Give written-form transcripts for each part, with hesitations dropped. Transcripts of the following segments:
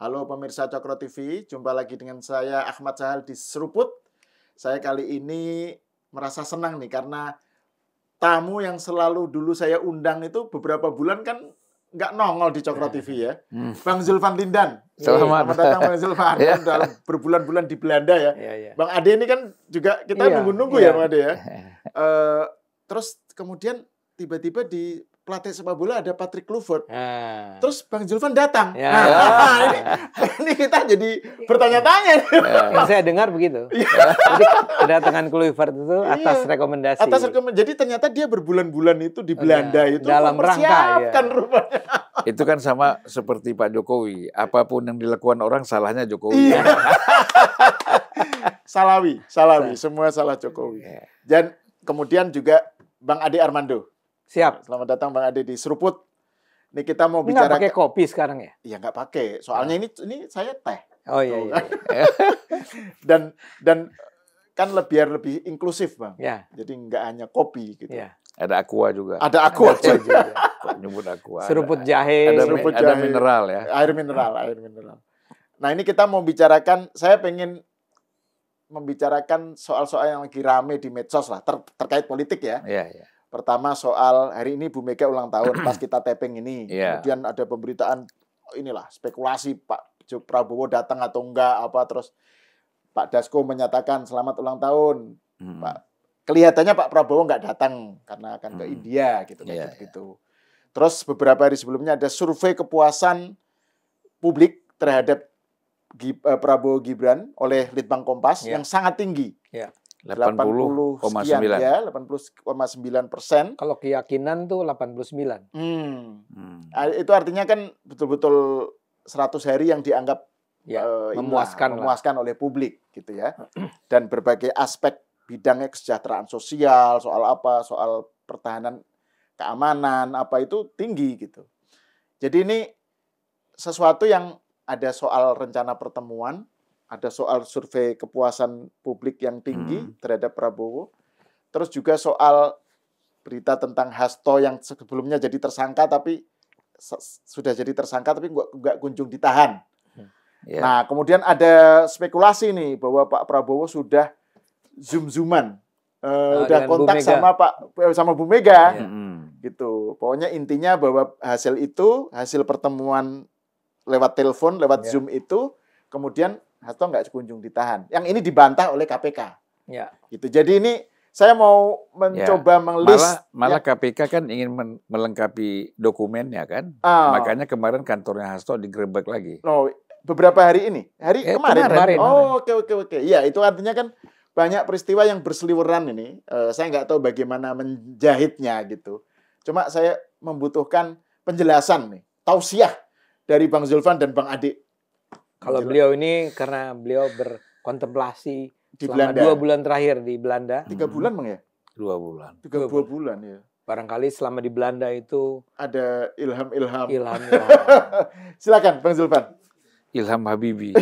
Halo pemirsa Cokro TV, jumpa lagi dengan saya Ahmad Sahal di Seruput. Saya kali ini merasa senang nih karena tamu yang selalu dulu saya undang itu beberapa bulan kan nggak nongol di Cokro TV ya. Bang Zulfan Lindan. Selamat datang Bang Zulfan. Kan dalam berbulan-bulan di Belanda ya. Bang Ade ini kan juga kita nunggu-nunggu ya Bang Ade ya. Terus kemudian tiba-tiba di pelatih sepak bola ada Patrick Kluivert. Terus Bang Zulfan datang. Ini kita jadi bertanya-tanya. Yang saya dengar begitu. Jadi kedatangan Kluivert itu atas rekomendasi. Jadi ternyata dia berbulan-bulan itu di Belanda itu dalam rangka rupanya. Itu kan sama seperti Pak Jokowi. Apapun yang dilakukan orang salahnya Jokowi. Salawi. Semua salah Jokowi. Dan kemudian juga Bang Ade Armando. Siap. Selamat datang Bang Ade di Seruput. Ini kita mau bicara. Nggak pakai kopi sekarang ya? Iya nggak pakai. Soalnya ini saya teh. Oh iya. dan kan lebih inklusif Bang. Ya. Jadi nggak hanya kopi gitu. Ya. Ada aqua juga. Ada aqua juga. Kok nyebut aqua? Seruput jahe. Ada mineral ya. Air mineral. Nah ini kita mau bicarakan. Saya pengen membicarakan soal-soal yang lagi rame di medsos lah terkait politik ya. Iya. Pertama soal hari ini Bu Mega ulang tahun pas kita taping ini. Kemudian ada pemberitaan inilah spekulasi Pak Prabowo datang atau enggak terus Pak Dasko menyatakan selamat ulang tahun. Pak kelihatannya Pak Prabowo enggak datang karena akan ke India gitu. Terus beberapa hari sebelumnya ada survei kepuasan publik terhadap Prabowo Gibran oleh Litbang Kompas yang sangat tinggi. 80,9 ya, 80,9%. Kalau keyakinan tuh 89. Itu artinya kan betul-betul 100 hari yang dianggap memuaskan oleh publik gitu ya. Dan berbagai aspek bidangnya kesejahteraan sosial, soal pertahanan keamanan itu tinggi gitu. Jadi ini sesuatu yang ada soal rencana pertemuan, ada soal survei kepuasan publik yang tinggi terhadap Prabowo. Terus juga soal berita tentang Hasto yang sebelumnya jadi tersangka tapi sudah jadi tersangka tapi nggak kunjung ditahan. Nah, kemudian ada spekulasi nih bahwa Pak Prabowo sudah zoom-zooman, udah kontak sama Bu Mega. Gitu. Pokoknya intinya bahwa hasil pertemuan lewat telepon, lewat Zoom itu kemudian Hasto nggak kunjung ditahan. Yang ini dibantah oleh KPK. Ya. Gitu. Jadi ini saya mau mencoba melis. Malah KPK kan ingin melengkapi dokumennya kan. Makanya kemarin kantornya Hasto digerebek lagi. Beberapa hari ini. Kemarin. Oke. Iya, itu artinya kan banyak peristiwa yang berseliweran ini. Saya nggak tahu bagaimana menjahitnya gitu. Cuma saya membutuhkan penjelasan nih. Tausiah dari Bang Zulfan dan Bang Ade. Kalau beliau ini karena beliau berkontemplasi di selama Belanda. 2 bulan terakhir di Belanda. 3 bulan Bang ya? 2 bulan. 2 bulan ya. Barangkali selama di Belanda itu ada ilham. Silakan Bang Zulfan. Ilham Habibi.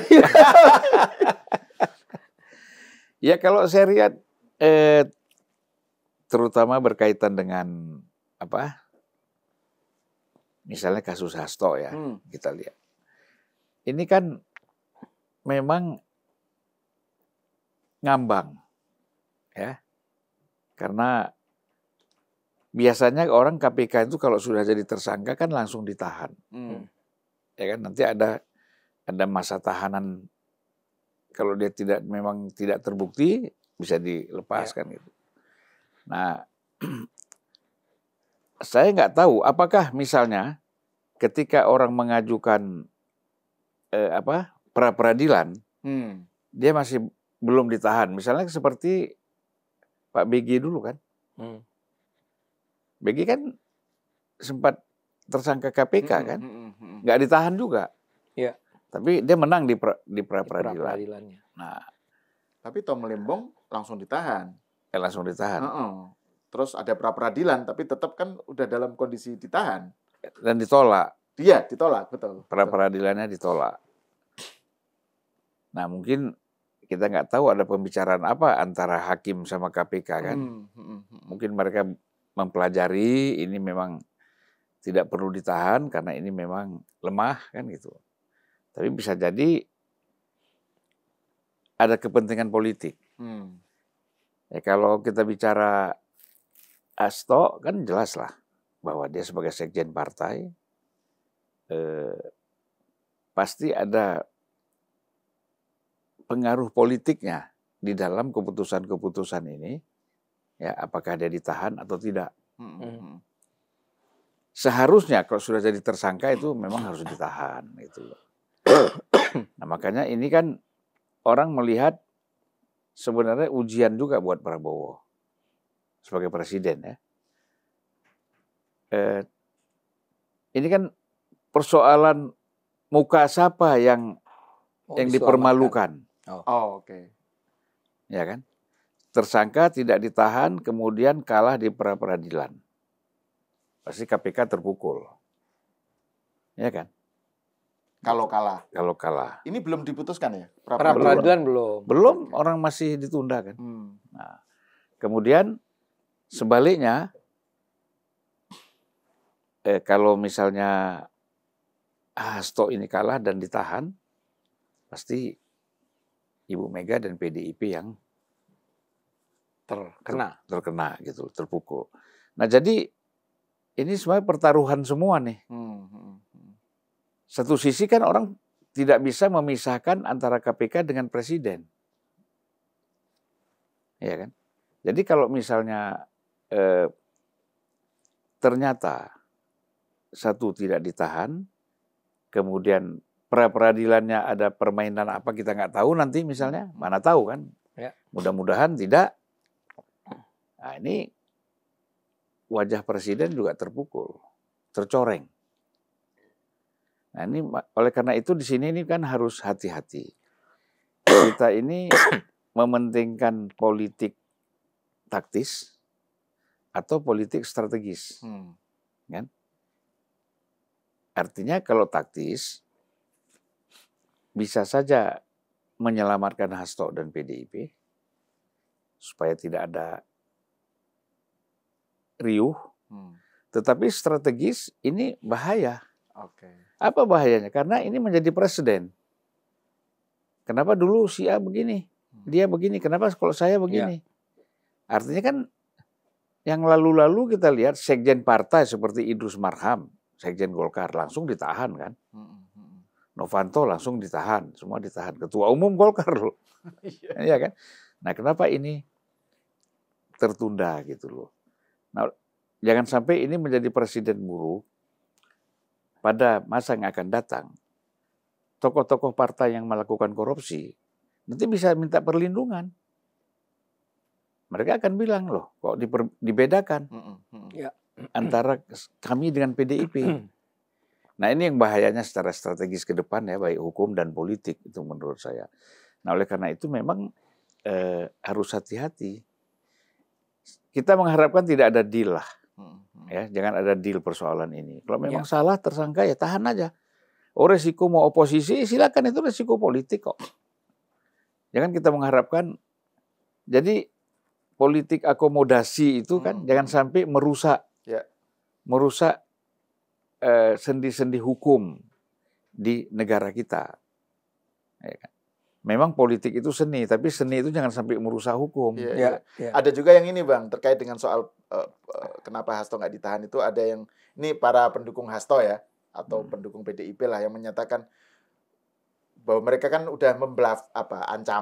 Ya kalau saya lihat terutama berkaitan dengan misalnya kasus Hasto ya, kita lihat. Ini kan memang ngambang, ya, karena biasanya orang KPK itu kalau sudah jadi tersangka kan langsung ditahan, ya kan nanti ada masa tahanan kalau dia memang tidak terbukti bisa dilepaskan gitu. Nah, saya nggak tahu apakah misalnya ketika orang mengajukan pra peradilan, dia masih belum ditahan. Misalnya seperti Pak BG dulu kan. BG kan sempat tersangka KPK kan, nggak ditahan juga. Iya. Tapi dia menang di pra peradilan. Nah, tapi Tom Lembong langsung ditahan. Langsung ditahan. Terus ada pra peradilan, tapi tetap kan udah dalam kondisi ditahan. Dan ditolak. Iya, ditolak, betul. Pra peradilannya ditolak. Nah, mungkin kita nggak tahu ada pembicaraan apa antara hakim sama KPK kan. Mungkin mereka mempelajari ini memang tidak perlu ditahan karena ini memang lemah kan gitu. Tapi bisa jadi ada kepentingan politik. Ya, kalau kita bicara Hasto kan jelas lah bahwa dia sebagai sekjen partai pasti ada pengaruh politiknya di dalam keputusan-keputusan ini. Ya, apakah dia ditahan atau tidak? Seharusnya kalau sudah jadi tersangka itu memang harus ditahan gitu. Nah, makanya ini kan orang melihat sebenarnya ujian juga buat Prabowo sebagai presiden ya. Ini kan persoalan muka siapa yang dipermalukan. Oke. Ya kan? Tersangka tidak ditahan, kemudian kalah di pra-peradilan. Pasti KPK terpukul. Ya kan? Kalau kalah. Kalau kalah. Ini belum diputuskan ya? Pra-peradilan belum. Belum, orang masih ditunda kan. Nah, kemudian sebaliknya, kalau misalnya Hasto ini kalah dan ditahan, pasti Ibu Mega dan PDIP yang terkena gitu, terpukul. Nah, jadi ini sebenarnya pertaruhan semua nih. Satu sisi kan orang tidak bisa memisahkan antara KPK dengan presiden. Ya kan? Jadi kalau misalnya ternyata satu tidak ditahan, kemudian pra-peradilannya ada permainan apa kita nggak tahu nanti misalnya, mana tahu kan? Ya. Mudah-mudahan tidak. Nah, ini wajah presiden juga terpukul, tercoreng. Nah, ini oleh karena itu di sini ini kan harus hati-hati. Kita ini mementingkan politik taktis atau politik strategis. Kan? Artinya kalau taktis bisa saja menyelamatkan Hasto dan PDIP supaya tidak ada riuh, tetapi strategis ini bahaya. Apa bahayanya? Karena ini menjadi presiden. Kenapa dulu si A begini, dia begini, kenapa kalau saya begini? Artinya kan yang lalu-lalu kita lihat sekjen partai seperti Idrus Marham, sekjen Golkar langsung ditahan kan. Novanto langsung ditahan, semua ditahan. Ketua umum Golkar loh. Iya kan? Nah, kenapa ini tertunda gitu loh. Nah, jangan sampai ini menjadi presiden buruk pada masa yang akan datang. Tokoh-tokoh partai yang melakukan korupsi nanti bisa minta perlindungan. Mereka akan bilang loh, kok dibedakan antara kami dengan PDIP. Nah, ini yang bahayanya secara strategis ke depan ya, baik hukum dan politik itu menurut saya. Nah, oleh karena itu memang harus hati-hati. Kita mengharapkan tidak ada deal lah. Ya, jangan ada deal persoalan ini. Kalau memang salah tersangka ya tahan aja. Oh, resiko mau oposisi silakan, itu resiko politik kok. Jangan kita mengharapkan. Jadi politik akomodasi itu kan jangan sampai merusak sendi-sendi hukum di negara kita. Ya kan? Memang politik itu seni, tapi seni itu jangan sampai merusak hukum. Ada juga yang ini Bang, terkait dengan soal kenapa Hasto nggak ditahan itu, ada yang, ini para pendukung Hasto ya, atau pendukung PDIP lah yang menyatakan bahwa mereka kan udah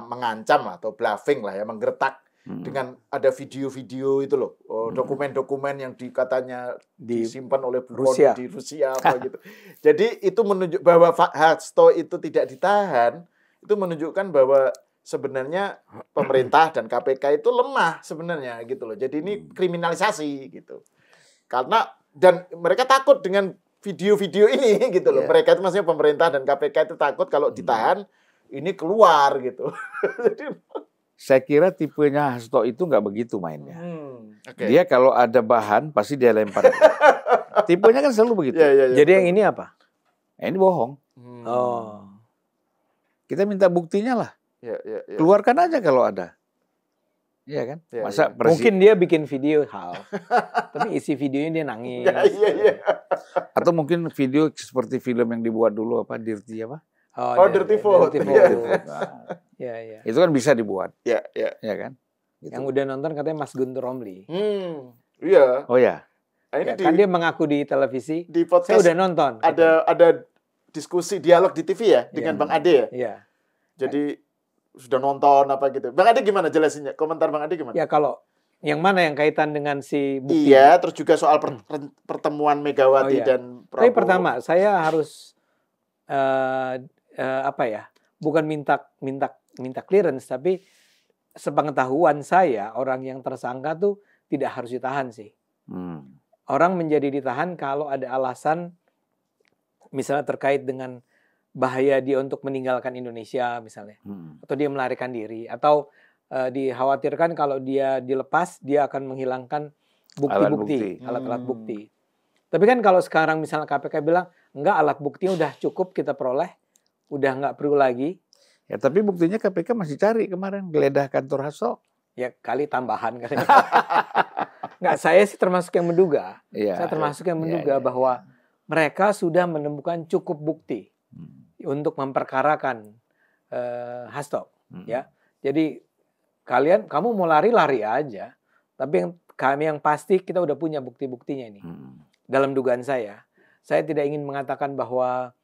mengancam atau bluffing lah ya, menggertak dengan ada video-video itu loh, dokumen-dokumen yang katanya disimpan oleh Rusia di Rusia apa gitu. Jadi itu menunjuk bahwa Hasto itu tidak ditahan. Itu menunjukkan bahwa sebenarnya pemerintah dan KPK itu lemah sebenarnya gitu loh. Jadi ini kriminalisasi gitu. Karena dan mereka takut dengan video-video ini gitu loh. Mereka itu maksudnya pemerintah dan KPK itu takut kalau ditahan ini keluar gitu. Saya kira tipenya Hasto itu nggak begitu mainnya. Dia kalau ada bahan pasti dia lempar. Tipenya kan selalu begitu. Jadi yang ini apa? Ini bohong. Kita minta buktinya lah. Keluarkan aja kalau ada. Iya kan? Masa mungkin dia bikin video tapi isi videonya dia nangis. Atau mungkin video seperti film yang dibuat dulu Dirty Dirty vote. Ya. Itu kan bisa dibuat. Ya kan? Gitu. Yang udah nonton katanya Mas Guntur Romli. Iya. Oh ya. Ini kan dia mengaku di televisi. Di podcast saya udah nonton. Ada diskusi dialog di TV ya dengan Bang Ade ya. Iya. Jadi sudah nonton apa gitu. Bang Ade gimana jelasinnya? Komentar Bang Ade gimana? Ya kalau yang mana yang kaitan dengan si bukti? Iya, terus juga soal pertemuan Megawati dan Prabowo. Tapi pertama saya harus bukan minta clearance, tapi sepengetahuan saya orang yang tersangka tuh tidak harus ditahan sih. Orang menjadi ditahan kalau ada alasan misalnya terkait dengan bahaya dia untuk meninggalkan Indonesia misalnya, atau dia melarikan diri, atau dikhawatirkan kalau dia dilepas dia akan menghilangkan bukti-bukti, alat-alat bukti. Tapi kan kalau sekarang misalnya KPK bilang enggak, alat buktinya udah cukup kita peroleh, udah nggak perlu lagi. Ya tapi buktinya KPK masih cari kemarin geledah kantor Hasto. Ya kali tambahan kali. Nggak, saya sih termasuk yang menduga. Saya termasuk yang menduga bahwa mereka sudah menemukan cukup bukti untuk memperkarakan Hasto. Ya, jadi kamu mau lari aja. Tapi yang pasti kita udah punya bukti-buktinya ini. Dalam dugaan saya tidak ingin mengatakan bahwa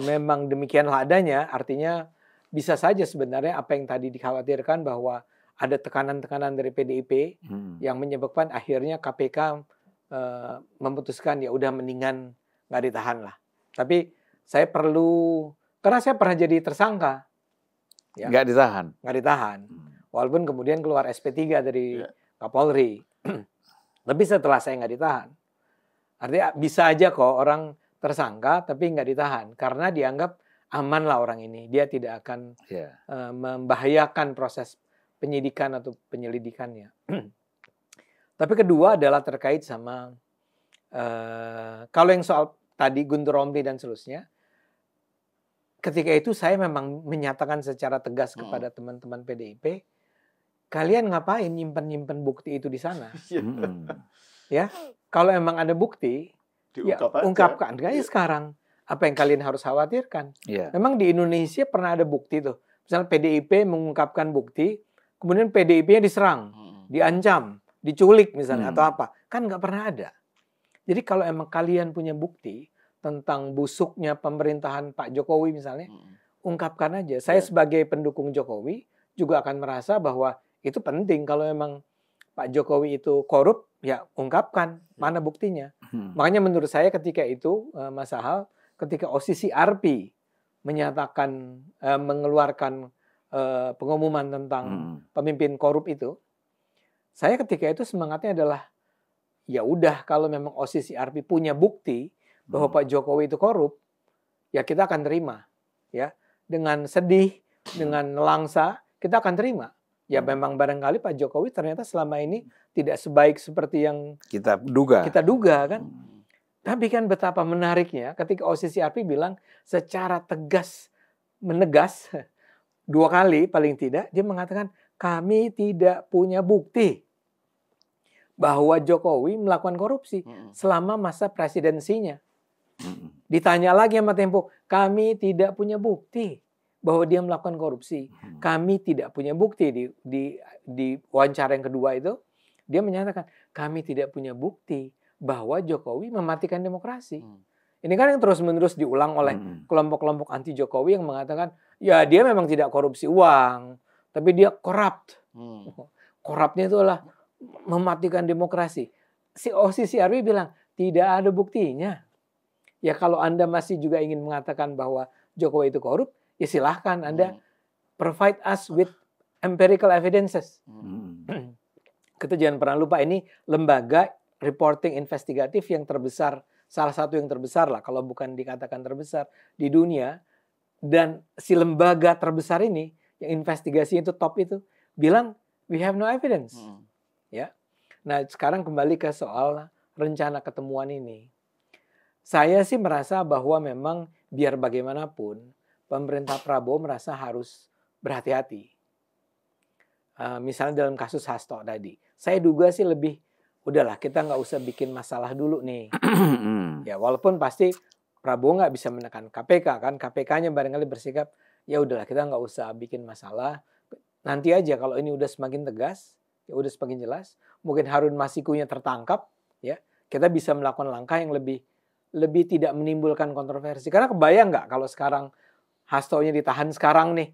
memang demikianlah adanya. Artinya bisa saja sebenarnya apa yang tadi dikhawatirkan bahwa ada tekanan-tekanan dari PDIP yang menyebabkan akhirnya KPK memutuskan ya udah mendingan nggak ditahan lah. Tapi saya karena saya pernah jadi tersangka. Ya, nggak ditahan. Walaupun kemudian keluar SP3 dari Kapolri. Tapi setelah saya nggak ditahan. Artinya bisa aja kok orang tersangka tapi nggak ditahan. Karena dianggap aman lah orang ini. Dia tidak akan membahayakan proses penyidikan atau penyelidikannya. Tapi kedua adalah terkait sama kalau yang soal tadi Guntur Romli dan seterusnya. Ketika itu saya memang menyatakan secara tegas kepada teman-teman PDIP, kalian ngapain nyimpen bukti itu di sana? Ya, kalau emang ada bukti, ungkapkan. Kayak sekarang apa yang kalian harus khawatirkan? Memang di Indonesia pernah ada bukti tuh. Misalnya PDIP mengungkapkan bukti, kemudian PDIP-nya diserang, diancam, diculik misalnya atau apa, kan nggak pernah ada. Jadi kalau emang kalian punya bukti tentang busuknya pemerintahan Pak Jokowi misalnya, ungkapkan aja. Saya sebagai pendukung Jokowi juga akan merasa bahwa itu penting. Kalau emang Pak Jokowi itu korup, ya ungkapkan mana buktinya. Makanya menurut saya ketika itu, Mas Ahal, ketika OCCRP menyatakan, mengeluarkan pengumuman tentang pemimpin korup itu, saya ketika itu semangatnya adalah ya udah kalau memang OCCRP punya bukti bahwa Pak Jokowi itu korup, ya kita akan terima, ya dengan sedih, dengan nelangsa kita akan terima. Ya memang barangkali Pak Jokowi ternyata selama ini tidak sebaik seperti yang kita duga kan. Tapi kan betapa menariknya ketika OCCRP bilang secara menegas 2 kali paling tidak, dia mengatakan kami tidak punya bukti bahwa Jokowi melakukan korupsi selama masa presidensinya. Ditanya lagi sama Tempo, kami tidak punya bukti bahwa dia melakukan korupsi. Kami tidak punya bukti. Di wawancara yang kedua itu, dia menyatakan kami tidak punya bukti bahwa Jokowi mematikan demokrasi. Ini kan yang terus-menerus diulang oleh kelompok-kelompok anti Jokowi yang mengatakan, ya dia memang tidak korupsi uang, tapi dia korupt. Korupnya itu adalah mematikan demokrasi. Si OCCRP bilang, tidak ada buktinya. Ya kalau Anda masih juga ingin mengatakan bahwa Jokowi itu korup, ya silahkan Anda provide us with empirical evidences. Kita jangan pernah lupa ini lembaga reporting investigatif yang terbesar, salah satu yang terbesar lah, kalau bukan dikatakan terbesar di dunia. Dan si lembaga terbesar ini, yang investigasi itu top itu, bilang we have no evidence. Ya. Nah sekarang kembali ke soal rencana ketemuan ini. Saya sih merasa bahwa memang biar bagaimanapun pemerintah Prabowo merasa harus berhati-hati. Misalnya dalam kasus Hasto tadi, saya duga sih lebih udahlah kita nggak usah bikin masalah dulu nih. Ya walaupun pasti Prabowo nggak bisa menekan KPK kan, KPK-nya barangkali bersikap ya udahlah kita nggak usah bikin masalah, nanti aja kalau ini udah semakin tegas, ya udah semakin jelas, mungkin Harun Masikunya tertangkap, ya kita bisa melakukan langkah yang lebih tidak menimbulkan kontroversi. Karena kebayang nggak kalau sekarang Hasto-nya ditahan sekarang nih,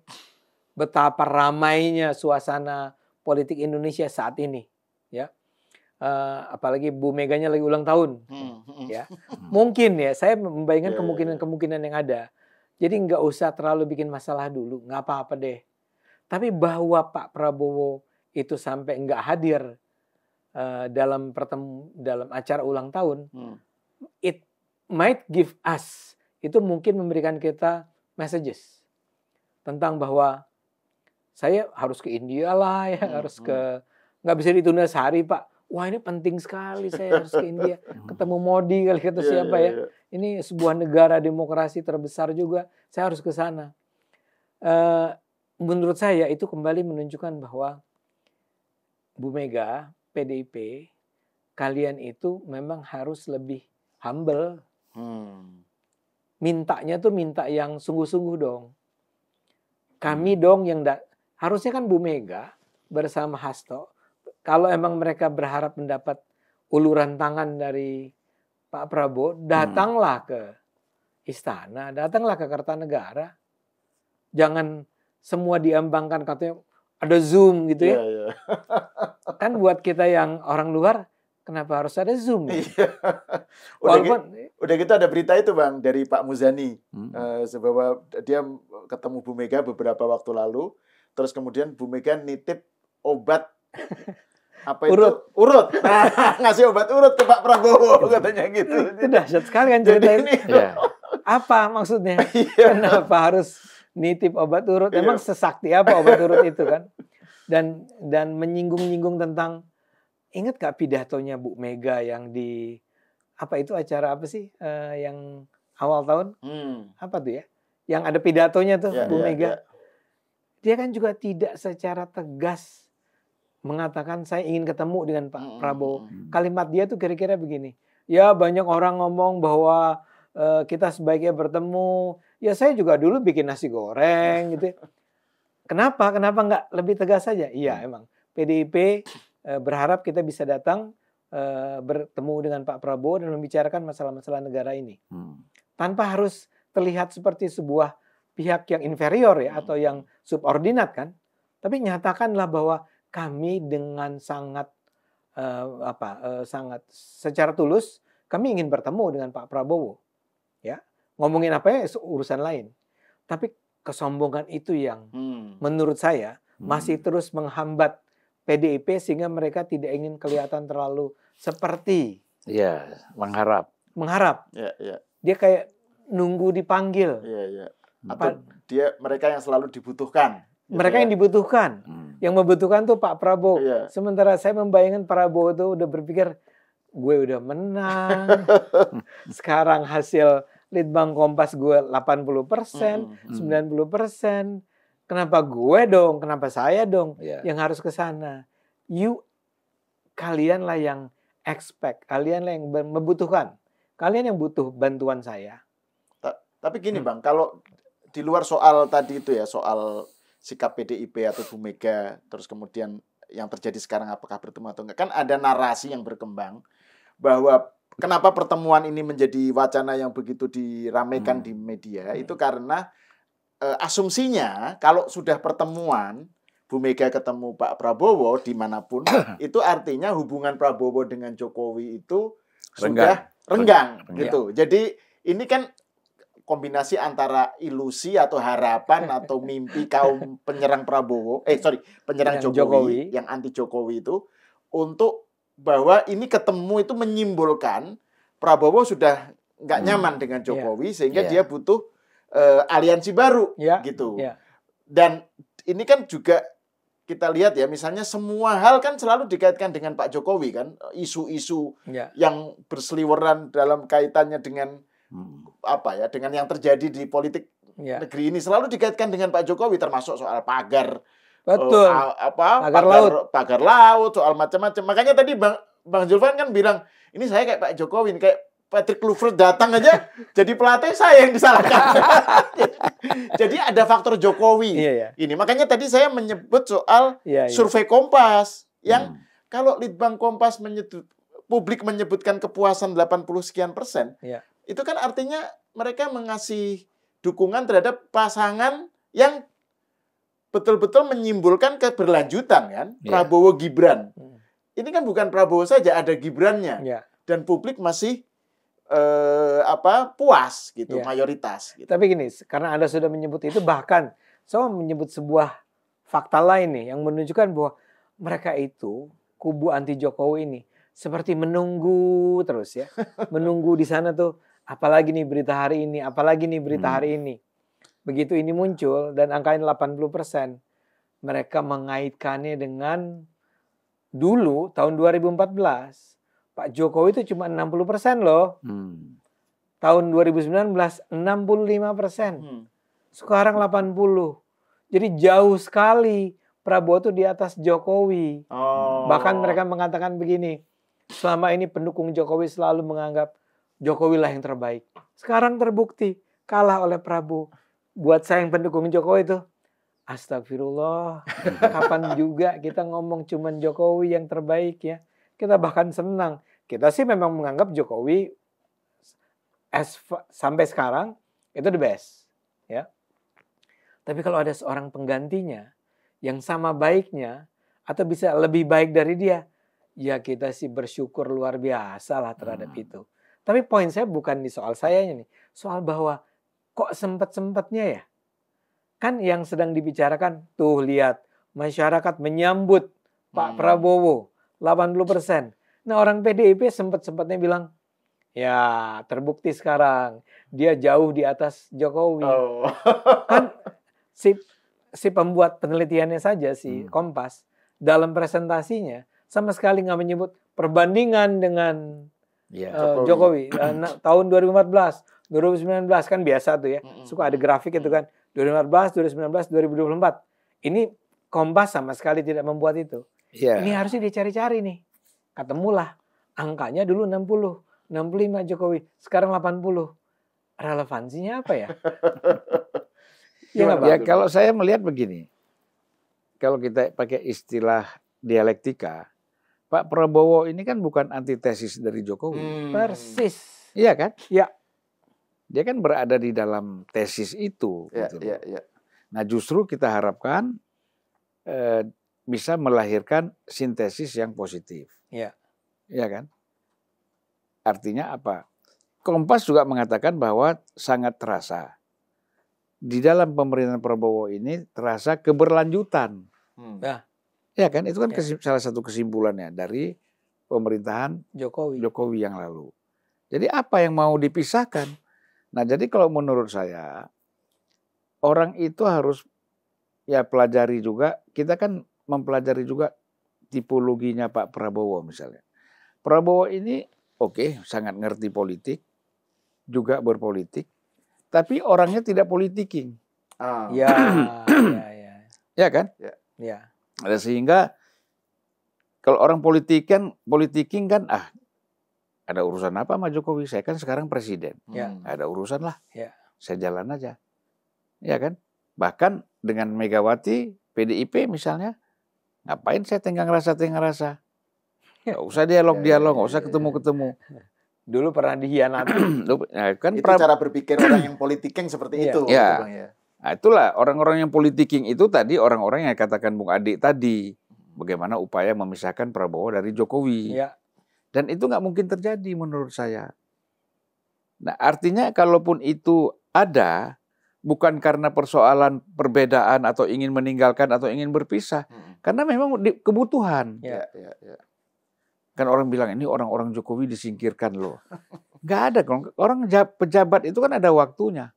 betapa ramainya suasana politik Indonesia saat ini, ya. Apalagi Bu Meganya lagi ulang tahun, ya. Mungkin ya, saya membayangkan kemungkinan yang ada. Jadi nggak usah terlalu bikin masalah dulu, nggak apa-apa deh. Tapi bahwa Pak Prabowo itu sampai nggak hadir dalam acara ulang tahun, it might give us, itu mungkin memberikan kita messages tentang bahwa saya harus ke India lah ya, harus ke, nggak bisa ditunda sehari Pak. Wah ini penting sekali, saya harus ke India, ketemu Modi kali kata siapa ya. Ini sebuah negara demokrasi terbesar juga, saya harus ke sana. Menurut saya itu kembali menunjukkan bahwa Bu Mega, PDIP, kalian itu memang harus lebih humble. Mintanya tuh minta yang sungguh-sungguh dong. Kami dong yang harusnya kan Bu Mega bersama Hasto, kalau emang mereka berharap mendapat uluran tangan dari Pak Prabowo, datanglah ke istana, datanglah ke Kertanegara. Jangan semua diambangkan katanya ada Zoom gitu ya. Kan buat kita yang orang luar, kenapa harus ada Zoom? Udah gitu ada berita itu Bang dari Pak Muzani, bahwa dia ketemu Bu Mega beberapa waktu lalu, terus kemudian Bu Mega nitip obat apa urut. Nah, ngasih obat urut ke Pak Prabowo katanya gitu. Itu dahsyat sekali kan ceritanya. Apa maksudnya? Kenapa harus nitip obat urut? Emang sesakti apa obat urut itu kan? Dan menyinggung-nyinggung tentang, ingat gak pidatonya Bu Mega yang di apa itu acara apa sih yang awal tahun? Apa tuh ya? Yang ada pidatonya tuh Bu Mega. Dia kan juga tidak secara tegas mengatakan saya ingin ketemu dengan Pak Prabowo. Kalimat dia tuh kira-kira begini. Ya banyak orang ngomong bahwa kita sebaiknya bertemu. Ya saya juga dulu bikin nasi goreng gitu. Kenapa nggak lebih tegas saja? Iya emang. PDIP berharap kita bisa datang bertemu dengan Pak Prabowo dan membicarakan masalah-masalah negara ini. Tanpa harus terlihat seperti sebuah pihak yang inferior ya atau yang subordinat kan. Tapi nyatakanlah bahwa kami dengan sangat sangat secara tulus kami ingin bertemu dengan Pak Prabowo. Ya, ngomongin apa ya urusan lain. Tapi kesombongan itu yang menurut saya masih terus menghambat PDIP sehingga mereka tidak ingin kelihatan terlalu seperti mengharap. Dia kayak nunggu dipanggil. Atau mereka yang selalu dibutuhkan. Mereka yang dibutuhkan. Yang membutuhkan tuh Pak Prabowo. Sementara saya membayangkan Prabowo tuh udah berpikir, gue udah menang. Sekarang hasil Litbang Kompas gue 80%, 90%. Kenapa gue dong? Kenapa saya dong yang harus ke sana? Kalian lah yang expect. Kalian lah yang membutuhkan. Kalian yang butuh bantuan saya. Tapi gini Bang, kalau di luar soal tadi itu ya, soal sikap PDIP atau Bu Mega, terus kemudian yang terjadi sekarang apakah bertemu atau enggak, kan ada narasi yang berkembang bahwa kenapa pertemuan ini menjadi wacana yang begitu diramaikan di media, itu karena asumsinya kalau sudah pertemuan Bu Mega ketemu Pak Prabowo dimanapun, itu artinya hubungan Prabowo dengan Jokowi itu sudah renggang gitu. Jadi ini kan kombinasi antara ilusi atau harapan atau mimpi kaum penyerang penyerang Jokowi yang anti Jokowi itu, untuk bahwa ini ketemu itu menyimbolkan Prabowo sudah nggak nyaman dengan Jokowi sehingga dia butuh aliansi baru gitu. Dan ini kan juga kita lihat ya, misalnya semua hal kan selalu dikaitkan dengan Pak Jokowi kan, isu-isu yang berseliweran dalam kaitannya dengan dengan yang terjadi di politik negeri ini selalu dikaitkan dengan Pak Jokowi, termasuk soal pagar pagar laut, soal macam-macam. Makanya tadi Bang Zulfan kan bilang, ini saya kayak Pak Jokowi, kayak Patrick Kluivert datang aja jadi pelatih, saya yang disalahkan. Jadi ada faktor Jokowi. Ini makanya tadi saya menyebut soal survei Kompas yang kalau Litbang Kompas publik menyebutkan kepuasan 80 sekian %, itu kan artinya mereka mengasih dukungan terhadap pasangan yang betul-betul menyimpulkan keberlanjutan kan, Prabowo Gibran. Ini kan bukan Prabowo saja, ada Gibrannya. Dan publik masih puas gitu, mayoritas gitu. Tapi gini, karena Anda sudah menyebut itu, bahkan saya menyebut sebuah fakta lain nih yang menunjukkan bahwa mereka itu kubu anti Jokowi ini seperti menunggu terus ya. Menunggu di sana tuh apalagi nih berita hari ini, apalagi nih berita hari ini. Begitu ini muncul dan angkanya 80%, mereka mengaitkannya dengan dulu tahun 2014 Pak Jokowi itu cuma 60% loh. Tahun 2019 65%. Sekarang 80%. Jadi jauh sekali Prabowo itu di atas Jokowi. Bahkan mereka mengatakan begini, selama ini pendukung Jokowi selalu menganggap Jokowi lah yang terbaik. Sekarang terbukti kalah oleh Prabowo. Buat saya yang pendukung Jokowi itu, astagfirullah, kapan juga kita ngomong cuman Jokowi yang terbaik ya. Kita bahkan senang. Kita sih memang menganggap Jokowi sampai sekarang itu the best, ya. Tapi kalau ada seorang penggantinya yang sama baiknya atau bisa lebih baik dari dia, ya kita sih bersyukur luar biasa lah terhadap itu. Tapi poin saya bukan di soal sayanya nih, soal bahwa kok sempat-sempatnya ya. Kan yang sedang dibicarakan, tuh lihat masyarakat menyambut Pak Prabowo 80%. Nah orang PDIP sempat-sempatnya bilang, ya terbukti sekarang dia jauh di atas Jokowi. Kan si pembuat penelitiannya saja, si Kompas, dalam presentasinya sama sekali nggak menyebut perbandingan dengan Jokowi. Tahun 2014, 2019 kan biasa tuh ya, suka ada grafik itu kan. 2014, 2019, 2024. Ini Kompas sama sekali tidak membuat itu. Ini harusnya dicari-cari nih. Ketemulah angkanya dulu 60, 65 Jokowi, sekarang 80. Relevansinya apa ya? Ya kalau saya melihat begini. Kalau kita pakai istilah dialektika, Pak Prabowo ini kan bukan antitesis dari Jokowi. Persis. Iya kan? Ya. Dia kan berada di dalam tesis itu. Gitu. Nah justru kita harapkan bisa melahirkan sintesis yang positif. Iya kan? Artinya apa? Kompas juga mengatakan bahwa sangat terasa. Di dalam pemerintahan Prabowo ini terasa keberlanjutan. Ya kan? Itu kan salah satu kesimpulannya dari pemerintahan Jokowi yang lalu. Jadi apa yang mau dipisahkan? Nah jadi kalau menurut saya, orang itu harus pelajari juga, kita kan mempelajari juga tipologinya Pak Prabowo misalnya. Prabowo ini sangat ngerti politik, juga berpolitik, tapi orangnya tidak politiking. Ya kan? Sehingga kalau orang politiking kan ada urusan apa sama Jokowi? Saya kan sekarang presiden. Ada urusan lah. Saya jalan aja. Ya kan? Bahkan dengan Megawati, PDIP misalnya, ngapain saya tenggang rasa? Nggak usah dialog, nggak usah ketemu. Dulu pernah dihianati. Kan itu cara berpikir orang yang politiking seperti itu. Nah, itulah orang-orang yang politiking itu tadi orang-orang yang katakan Bung Adi tadi. Bagaimana upaya memisahkan Prabowo dari Jokowi. Dan itu nggak mungkin terjadi menurut saya. Nah artinya kalaupun itu ada, bukan karena persoalan perbedaan atau ingin meninggalkan atau ingin berpisah. Karena memang kebutuhan. Kan orang bilang ini orang-orang Jokowi disingkirkan loh. Nggak ada. Orang pejabat itu kan ada waktunya.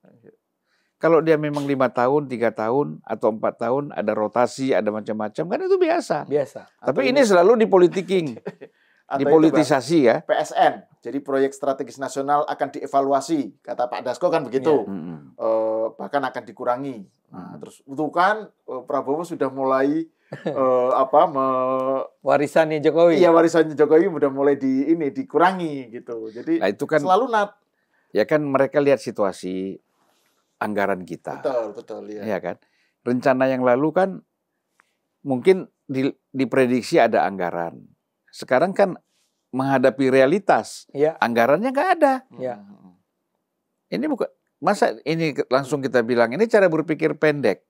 Kalau dia memang 5 tahun, 3 tahun, atau 4 tahun, ada rotasi, ada macam-macam, kan itu biasa. Tapi ini selalu dipolitiking. Dipolitisasi ya. PSN, jadi proyek strategis nasional akan dievaluasi, kata Pak Dasko kan begitu. Bahkan akan dikurangi. Nah, terus itu kan Prabowo sudah mulai warisannya Jokowi. Iya, warisannya Jokowi udah mulai dikurangi gitu. Jadi itu kan selalu ya kan mereka lihat situasi anggaran kita. Betul, iya. Ya kan? Rencana yang lalu kan mungkin diprediksi ada anggaran. Sekarang kan menghadapi realitas, anggarannya nggak ada. Ini bukan masa ini langsung kita bilang ini cara berpikir pendek.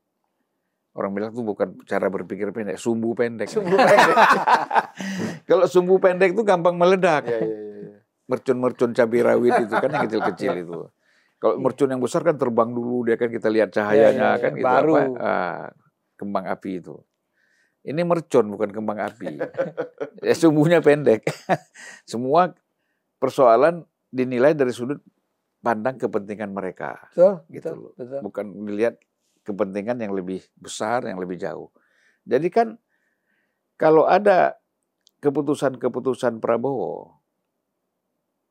Orang bilang itu bukan cara berpikir pendek, sumbu pendek. Kalau sumbu pendek itu gampang meledak. Mercun-mercun cabai rawit itu kan yang kecil-kecil itu. Kalau mercun yang besar kan terbang dulu, dia kan kita lihat cahayanya kan gitu baru. Kembang api itu. Ini mercon bukan kembang api. Ya sumbunya pendek. Semua persoalan dinilai dari sudut pandang kepentingan mereka. Betul. Bukan dilihat kepentingan yang lebih besar, yang lebih jauh. Jadi kan kalau ada keputusan-keputusan Prabowo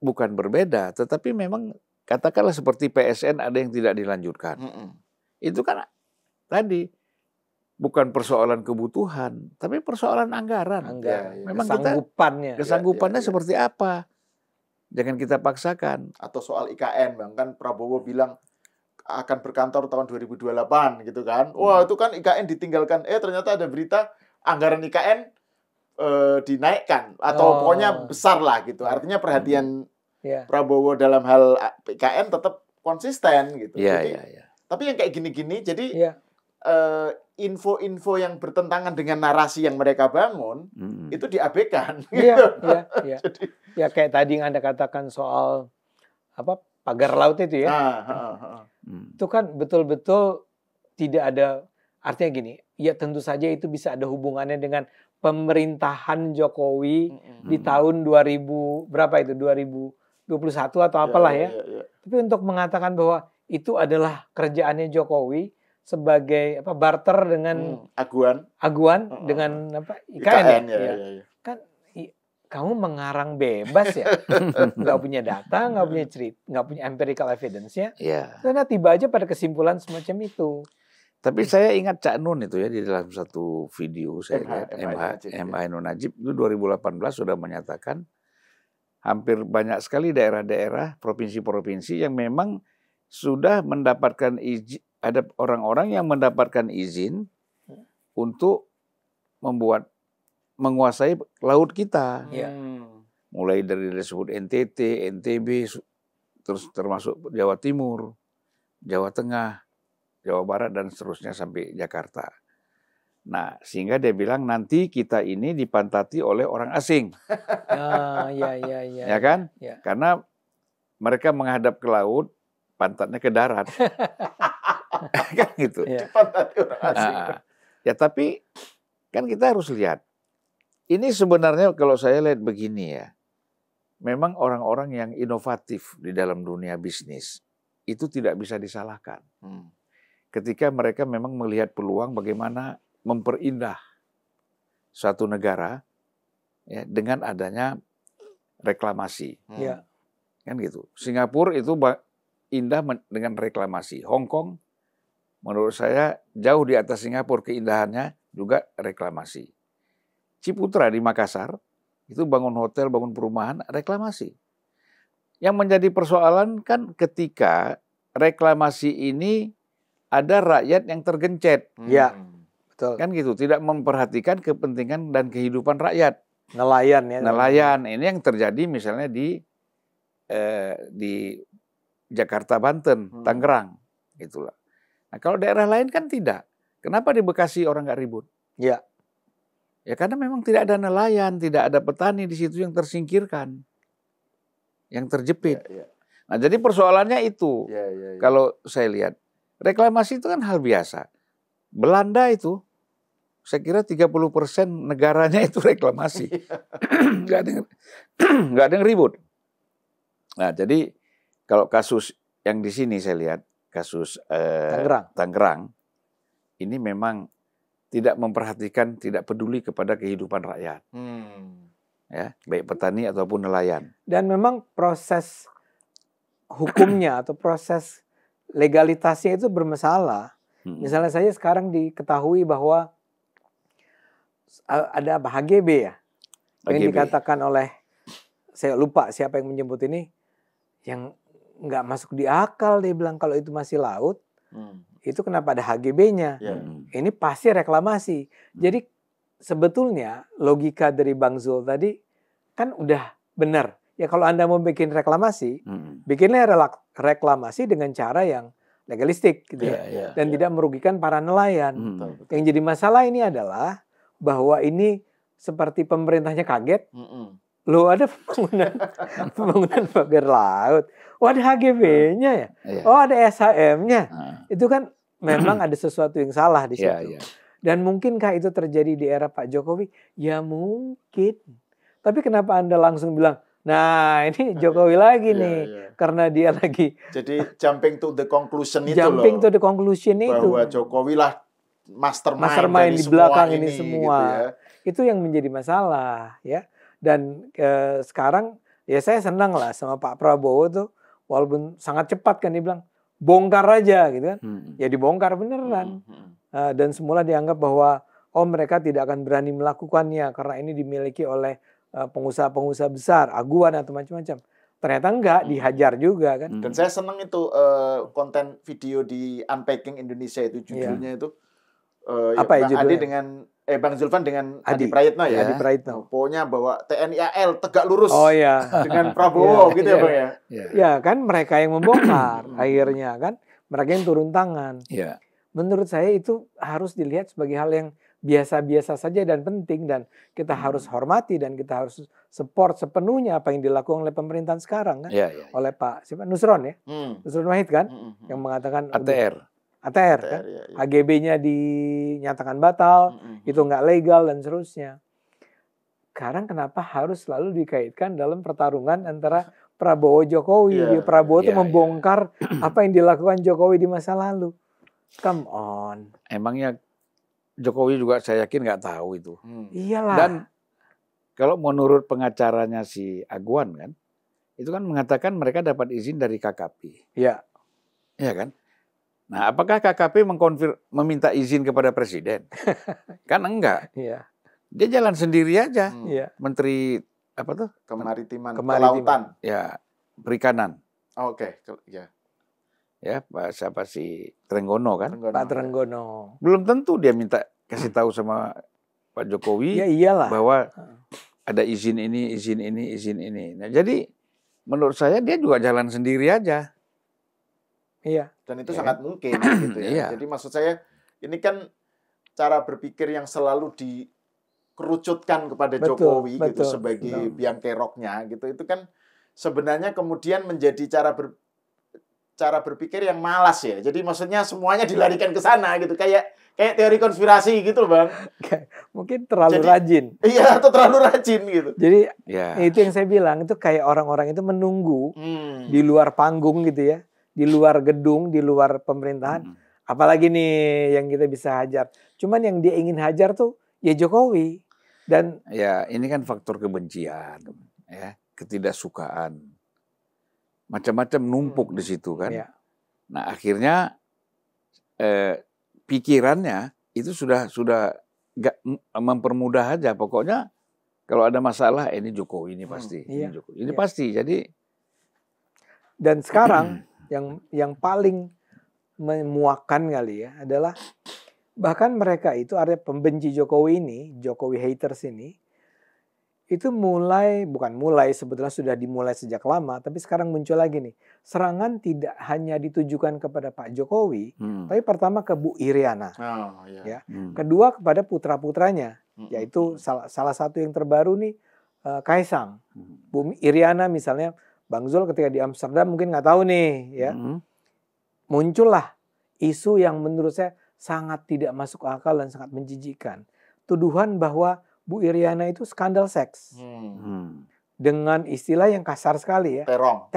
bukan berbeda, tetapi memang katakanlah seperti PSN ada yang tidak dilanjutkan. Itu kan tadi bukan persoalan kebutuhan, tapi persoalan anggaran. Memang kesanggupannya seperti apa? Jangan kita paksakan. Atau soal IKN, Bang, kan Prabowo bilang akan berkantor tahun 2028 gitu kan. Wah, itu kan IKN ditinggalkan. Ternyata ada berita anggaran IKN dinaikkan atau pokoknya besar lah gitu. Artinya perhatian Prabowo dalam hal IKN tetap konsisten gitu. Tapi yang kayak gini-gini jadi info-info yang bertentangan dengan narasi yang mereka bangun itu diabaikan. Jadi, kayak tadi yang Anda katakan soal pagar laut itu ya. Itu kan betul-betul tidak ada, artinya gini, ya tentu saja itu bisa ada hubungannya dengan pemerintahan Jokowi di tahun 2000 berapa itu 2021 atau apalah ya. Tapi untuk mengatakan bahwa itu adalah kerjaannya Jokowi sebagai barter dengan aguan dengan IKN ya. Kan kamu mengarang bebas ya, nggak punya data, nggak punya cerita, nggak punya empirical evidence-nya, karena tiba aja pada kesimpulan semacam itu. Tapi saya ingat Cak Nun itu ya di dalam satu video saya lihat MH Ainun Najib itu 2018 sudah menyatakan hampir banyak sekali daerah-daerah, provinsi-provinsi yang memang sudah mendapatkan izin, ada orang-orang yang mendapatkan izin untuk menguasai laut kita. Mulai dari disebut NTT, NTB, terus termasuk Jawa Timur, Jawa Tengah, Jawa Barat, dan seterusnya sampai Jakarta. Nah, sehingga dia bilang nanti kita ini dipantati oleh orang asing. Ya kan? Karena mereka menghadap ke laut, pantatnya ke darat. Kan gitu. Dipantati orang asing. Ya tapi kan kita harus lihat. Ini sebenarnya kalau saya lihat begini ya. Memang orang-orang yang inovatif di dalam dunia bisnis itu tidak bisa disalahkan. Ketika mereka memang melihat peluang bagaimana memperindah suatu negara ya, dengan adanya reklamasi. Kan gitu. Singapura itu indah dengan reklamasi. Hong Kong menurut saya jauh di atas Singapura keindahannya juga reklamasi. Ciputra di Makassar itu bangun hotel, bangun perumahan, reklamasi. Yang menjadi persoalan kan ketika reklamasi ini ada rakyat yang tergencet. Betul. Kan gitu, tidak memperhatikan kepentingan dan kehidupan rakyat. Nelayan ya. Nelayan, ini yang terjadi misalnya di Jakarta, Banten, Tangerang, gitulah. Nah kalau daerah lain kan tidak. Kenapa di Bekasi orang nggak ribut? Ya karena memang tidak ada nelayan, tidak ada petani di situ yang tersingkirkan, yang terjepit. Nah jadi persoalannya itu. Kalau saya lihat, reklamasi itu kan hal biasa. Belanda itu, saya kira 30% negaranya itu reklamasi. Nggak ada yang ribut. Nah jadi kalau kasus yang di sini saya lihat, kasus Tangerang, ini memang tidak memperhatikan, tidak peduli kepada kehidupan rakyat. Ya, baik petani ataupun nelayan. Dan memang proses hukumnya atau proses legalitasnya itu bermasalah. Misalnya saja sekarang diketahui bahwa ada apa HGB ya? Yang dikatakan oleh, saya lupa siapa yang menyebut ini, yang nggak masuk di akal, dia bilang kalau itu masih laut, itu kenapa ada HGB-nya? Ini pasti reklamasi. Jadi sebetulnya logika dari Bang Zul tadi kan udah benar. Ya kalau Anda mau bikin reklamasi, bikinlah reklamasi dengan cara yang legalistik gitu ya. Dan tidak merugikan para nelayan. Yang jadi masalah ini adalah bahwa ini seperti pemerintahnya kaget. Loh ada pembangunan pagar laut. Oh ada HGB-nya ya. Oh ada SHM-nya. Itu kan memang ada sesuatu yang salah di situ. Dan mungkinkah itu terjadi di era Pak Jokowi? Ya mungkin. Tapi kenapa Anda langsung bilang, nah ini Jokowi lagi nih. Karena dia lagi. Jadi jumping to the conclusion itu jumping to the conclusion itu. Bahwa Jokowi lah mastermind di belakang ini semua. Gitu ya. Itu yang menjadi masalah ya. Dan sekarang ya saya senang lah sama Pak Prabowo tuh. Walaupun sangat cepat kan dia bilang, bongkar aja gitu kan. Ya dibongkar beneran. Dan semula dianggap bahwa mereka tidak akan berani melakukannya karena ini dimiliki oleh pengusaha-pengusaha besar, aguan atau macam-macam. Ternyata enggak, dihajar juga kan. Dan saya senang itu konten video di Unpacking Indonesia itu judulnya itu apa ya judulnya? Adi dengan Bang Zulfan dengan Adi Prayitno ya. Adi Prayitno. Pokoknya bahwa TNI AL tegak lurus. Dengan ya, Prabowo gitu ya Bang ya. Ya kan mereka yang membongkar akhirnya kan. Mereka yang turun tangan. Menurut saya itu harus dilihat sebagai hal yang biasa-biasa saja dan penting, dan kita harus hormati dan kita harus support sepenuhnya apa yang dilakukan oleh pemerintahan sekarang kan. Oleh Pak Nusron ya. Nusron Wahid kan yang mengatakan ATR kan. HGB-nya dinyatakan batal, itu nggak legal dan seterusnya. Sekarang kenapa harus selalu dikaitkan dalam pertarungan antara Prabowo Jokowi? Prabowo itu membongkar apa yang dilakukan Jokowi di masa lalu. Come on. Emangnya Jokowi juga saya yakin nggak tahu itu. Iyalah. Dan kalau menurut pengacaranya si Aguan kan, itu kan mengatakan mereka dapat izin dari KKP. Iya. Iya kan? Nah, apakah KKP meminta izin kepada presiden? Kan enggak. Dia jalan sendiri aja. Menteri apa tuh? Kemaritiman. Kelautan. Ya, perikanan. Oke. Ya, siapa si Trenggono kan? Pak Trenggono. Belum tentu dia minta kasih tahu sama Pak Jokowi bahwa ada izin ini. Nah, jadi menurut saya dia juga jalan sendiri aja. Dan itu sangat mungkin gitu ya. Jadi maksud saya ini kan cara berpikir yang selalu dikerucutkan kepada Jokowi gitu sebagai biang keroknya gitu. Itu kan sebenarnya kemudian menjadi cara berpikir yang malas ya. Jadi maksudnya semuanya dilarikan ke sana gitu. Kayak teori konspirasi gitu loh Bang. Mungkin terlalu rajin. Iya, atau terlalu rajin gitu. Jadi itu yang saya bilang, itu kayak orang-orang itu menunggu di luar panggung gitu ya. Di luar gedung, di luar pemerintahan. Apalagi nih yang kita bisa hajar. Cuman yang dia ingin hajar tuh ya Jokowi. Dan ya ini kan faktor kebencian, ya, ketidaksukaan. Macam-macam numpuk di situ kan. Nah akhirnya pikirannya itu sudah gak mempermudah aja. Pokoknya kalau ada masalah ini Jokowi ini pasti. Ini pasti. Jadi dan sekarang yang paling memuakkan kali ya adalah bahkan mereka itu ada pembenci Jokowi ini, Jokowi haters ini, itu sebetulnya sudah dimulai sejak lama, tapi sekarang muncul lagi nih. Serangan tidak hanya ditujukan kepada Pak Jokowi, tapi pertama ke Bu Iriana. Kedua kepada putra-putranya, yaitu salah satu yang terbaru nih Kaisang. Bu Iriana misalnya, Bang Zul ketika di Amsterdam mungkin nggak tahu nih ya. Muncullah isu yang menurut saya sangat tidak masuk akal dan sangat menjijikkan. Tuduhan bahwa Bu Iriana itu skandal seks. Dengan istilah yang kasar sekali ya. Terong.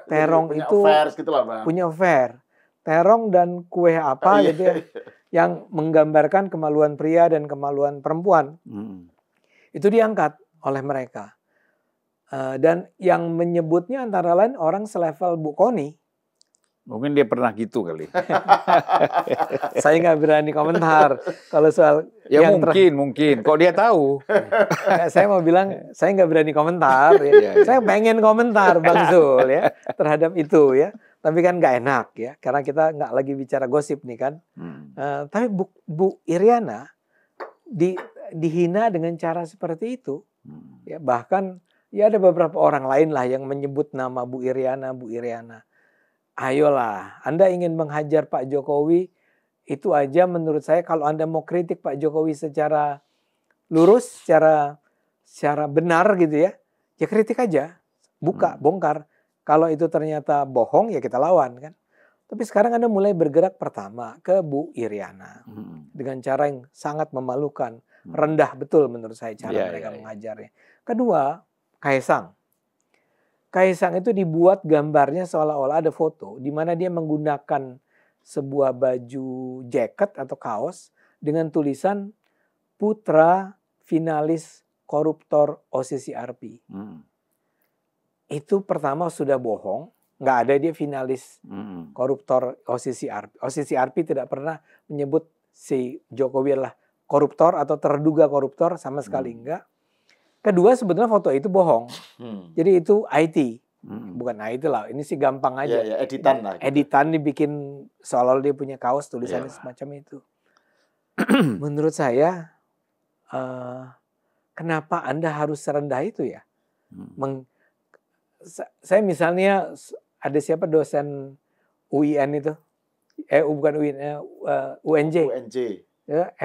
Terong itu punya affair. Terong dan kue apa gitu ya. Yang menggambarkan kemaluan pria dan kemaluan perempuan. Itu diangkat oleh mereka. Dan yang menyebutnya antara lain orang selevel Bu Kony. Mungkin dia pernah gitu kali. Saya nggak berani komentar kalau soal ya mungkin. Kok dia tahu? Saya mau bilang saya nggak berani komentar. Ya. Saya pengen komentar Bang Zul ya terhadap itu ya. Tapi kan nggak enak ya karena kita nggak lagi bicara gosip nih kan. Tapi Bu Iriana dihina dengan cara seperti itu. Ya bahkan ya ada beberapa orang lain lah yang menyebut nama Bu Iriana. Ayolah, Anda ingin menghajar Pak Jokowi, itu aja menurut saya kalau Anda mau kritik Pak Jokowi secara lurus, secara benar gitu ya kritik aja, bongkar. Kalau itu ternyata bohong ya kita lawan kan. Tapi sekarang Anda mulai bergerak pertama ke Bu Iriana dengan cara yang sangat memalukan, rendah betul menurut saya cara mereka mengajarnya. Kedua, Kaisang itu dibuat gambarnya seolah-olah ada foto di mana dia menggunakan sebuah baju jaket atau kaos dengan tulisan putra finalis koruptor OCCRP. Itu pertama sudah bohong, nggak ada dia finalis koruptor OCCRP. OCCRP tidak pernah menyebut si Jokowi adalah koruptor atau terduga koruptor sama sekali enggak. Kedua sebetulnya foto itu bohong. Jadi itu IT. Bukan IT lah. Ini sih gampang aja. Ya, editan lah. Gitu. Editan dibikin seolah-olah dia punya kaos tulisannya semacam itu. Menurut saya, kenapa Anda harus serendah itu ya? Saya misalnya ada siapa dosen UIN itu? Bukan UIN, UNJ. Ya,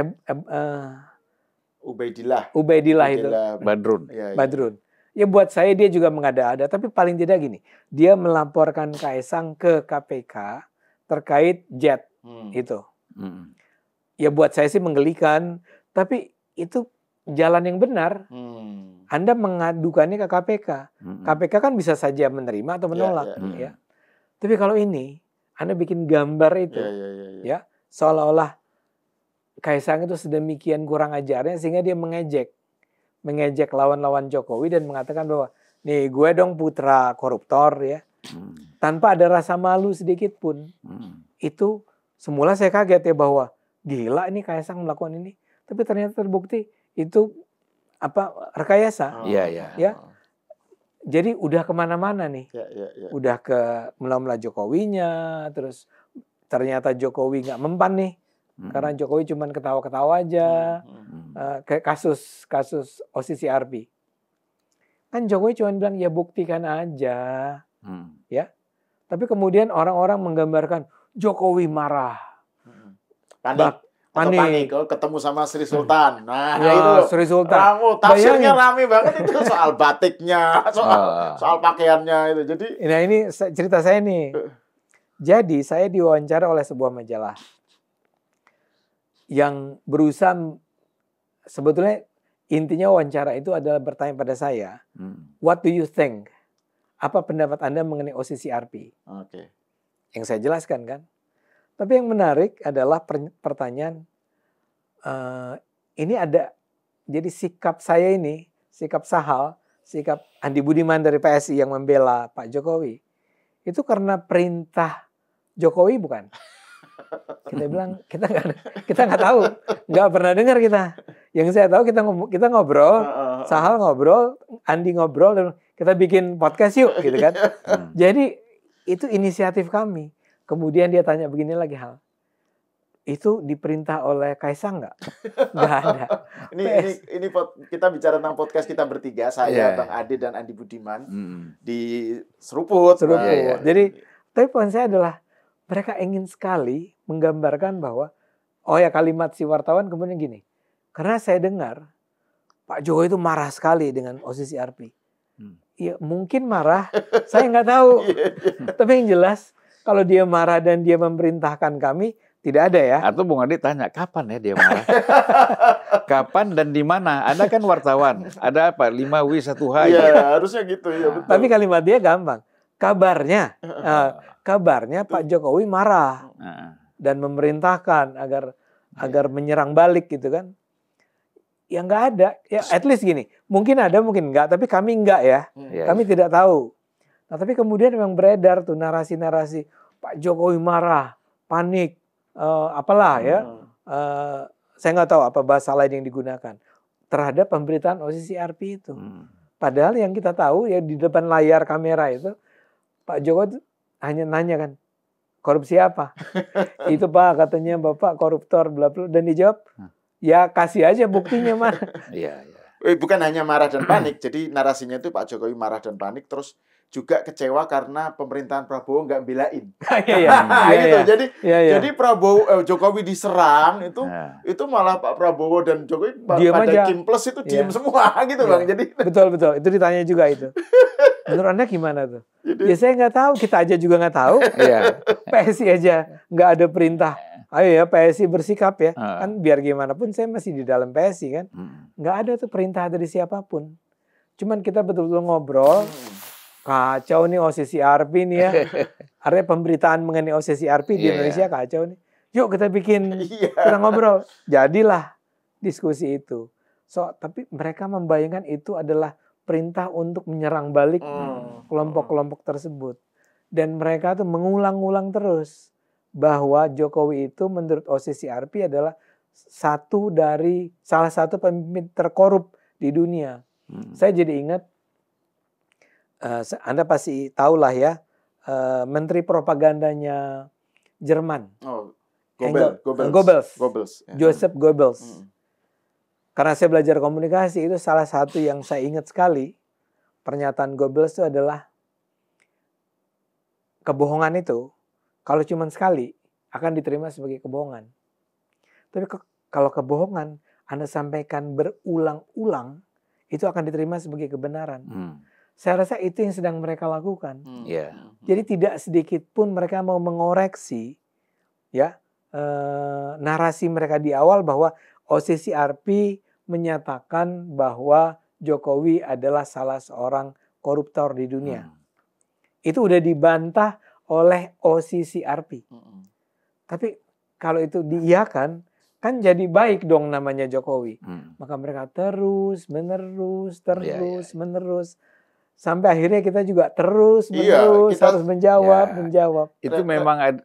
Ubaidillah itu. Badrun. Ya buat saya dia juga mengada-ada. Tapi paling tidak gini. Dia melaporkan Kaisang ke KPK terkait jet itu. Ya buat saya sih menggelikan. Tapi itu jalan yang benar. Anda mengadukannya ke KPK. KPK kan bisa saja menerima atau menolak. Ya. Tapi kalau ini Anda bikin gambar itu. Ya, seolah-olah Kaisang itu sedemikian kurang ajarnya sehingga dia mengejek lawan-lawan Jokowi dan mengatakan bahwa nih gue dong putra koruptor ya. Tanpa ada rasa malu sedikit pun. Itu semula saya kaget ya bahwa gila ini Kaisang melakukan ini. Tapi ternyata terbukti itu rekayasa. Ya. Jadi udah kemana-mana nih. Udah ke mela-mela Jokowinya, terus ternyata Jokowi nggak mempan nih. Karena Jokowi cuma ketawa-ketawa aja. Kayak kasus OCCRP. Kan Jokowi cuma bilang ya buktikan aja. Ya. Tapi kemudian orang-orang menggambarkan Jokowi marah. Panik. Ketemu sama Sri Sultan. Nah, ya, itu Sri Sultan. Tafsirnya rame banget itu soal batiknya, soal pakaiannya itu. Jadi nah ini cerita saya nih. Jadi saya diwawancara oleh sebuah majalah yang berusaha, sebetulnya intinya wawancara itu adalah bertanya pada saya, what do you think? Apa pendapat Anda mengenai OCCRP? Yang saya jelaskan kan. Tapi yang menarik adalah pertanyaan, ini ada, jadi sikap saya ini, sikap Sahal, sikap Andi Budiman dari PSI yang membela Pak Jokowi, itu karena perintah Jokowi bukan? Kita bilang kita nggak tahu, nggak pernah dengar kita. Yang saya tahu kita ngobrol, Sahal ngobrol, Andi ngobrol, dan kita bikin podcast yuk, gitu kan. Jadi itu inisiatif kami. Kemudian dia tanya begini lagi Hal, itu diperintah oleh Kaisang nggak? Nggak ada. Ini kita bicara tentang podcast kita bertiga, saya, Bang Ade dan Andi Budiman di Seruput. Jadi, tapi poin saya adalah mereka ingin sekali menggambarkan bahwa, kalimat si wartawan kemudian gini, karena saya dengar Pak Jokowi itu marah sekali dengan OCCRP. Ya mungkin marah, saya nggak tahu. Tapi yang jelas, kalau dia marah dan dia memerintahkan kami, tidak ada ya. Atau Bung Adi tanya, kapan ya dia marah? Kapan dan di mana? Anda kan wartawan. Ada apa? 5W 1H. Iya, harusnya gitu. Ya, betul. Tapi kalimat dia gampang. Kabarnya Pak Jokowi marah dan memerintahkan agar menyerang balik gitu kan. Ya nggak ada. Ya at least gini. Mungkin ada, mungkin enggak. Tapi kami enggak ya. Kami tidak tahu. Nah tapi kemudian memang beredar tuh narasi-narasi. Pak Jokowi marah, panik, apalah ya. Saya nggak tahu apa bahasa lain yang digunakan terhadap pemberitaan OCCRP itu. Padahal yang kita tahu ya di depan layar kamera itu Pak Jokowi hanya nanya kan, korupsi apa? Itu Pak katanya Bapak koruptor bla bla, dan dijawab ya kasih aja buktinya mana. Iya. Bukan hanya marah dan panik, jadi narasinya itu Pak Jokowi marah dan panik, terus juga kecewa karena pemerintahan Prabowo nggak belain. Jadi Jokowi diserang itu malah Pak Prabowo dan Jokowi pada Kimples itu diem semua gitu Bang. Jadi betul itu ditanya juga itu. Menurut Anda gimana tuh? Ya saya nggak tahu, kita aja juga nggak tahu. PSI aja nggak ada perintah. Ayo ya PSI bersikap ya. Kan biar gimana pun saya masih di dalam PSI kan. Nggak ada tuh perintah dari siapapun. Cuman kita betul-betul ngobrol. Kacau nih OCCRP nih ya. Artinya pemberitaan mengenai OCCRP di Indonesia kacau nih. Yuk kita kita ngobrol. Jadilah diskusi itu. Tapi mereka membayangkan itu adalah perintah untuk menyerang balik kelompok-kelompok tersebut. Dan mereka tuh mengulang-ulang terus bahwa Jokowi itu menurut OCCRP adalah salah satu pemimpin terkorup di dunia. Saya jadi ingat, Anda pasti tahulah ya, menteri propagandanya Jerman. Goebbels. Joseph Goebbels. Karena saya belajar komunikasi, itu salah satu yang saya ingat sekali. Pernyataan Goebbels itu adalah kebohongan itu kalau cuma sekali akan diterima sebagai kebohongan. Tapi kalau kebohongan Anda sampaikan berulang-ulang, itu akan diterima sebagai kebenaran. Saya rasa itu yang sedang mereka lakukan. Jadi tidak sedikit pun mereka mau mengoreksi ya narasi mereka di awal bahwa OCCRP menyatakan bahwa Jokowi adalah salah seorang koruptor di dunia. Itu udah dibantah oleh OCCRP. Tapi kalau itu diiyakan, kan jadi baik dong namanya Jokowi. Maka mereka terus menerus. Sampai akhirnya kita juga terus menerus harus menjawab. Itu memang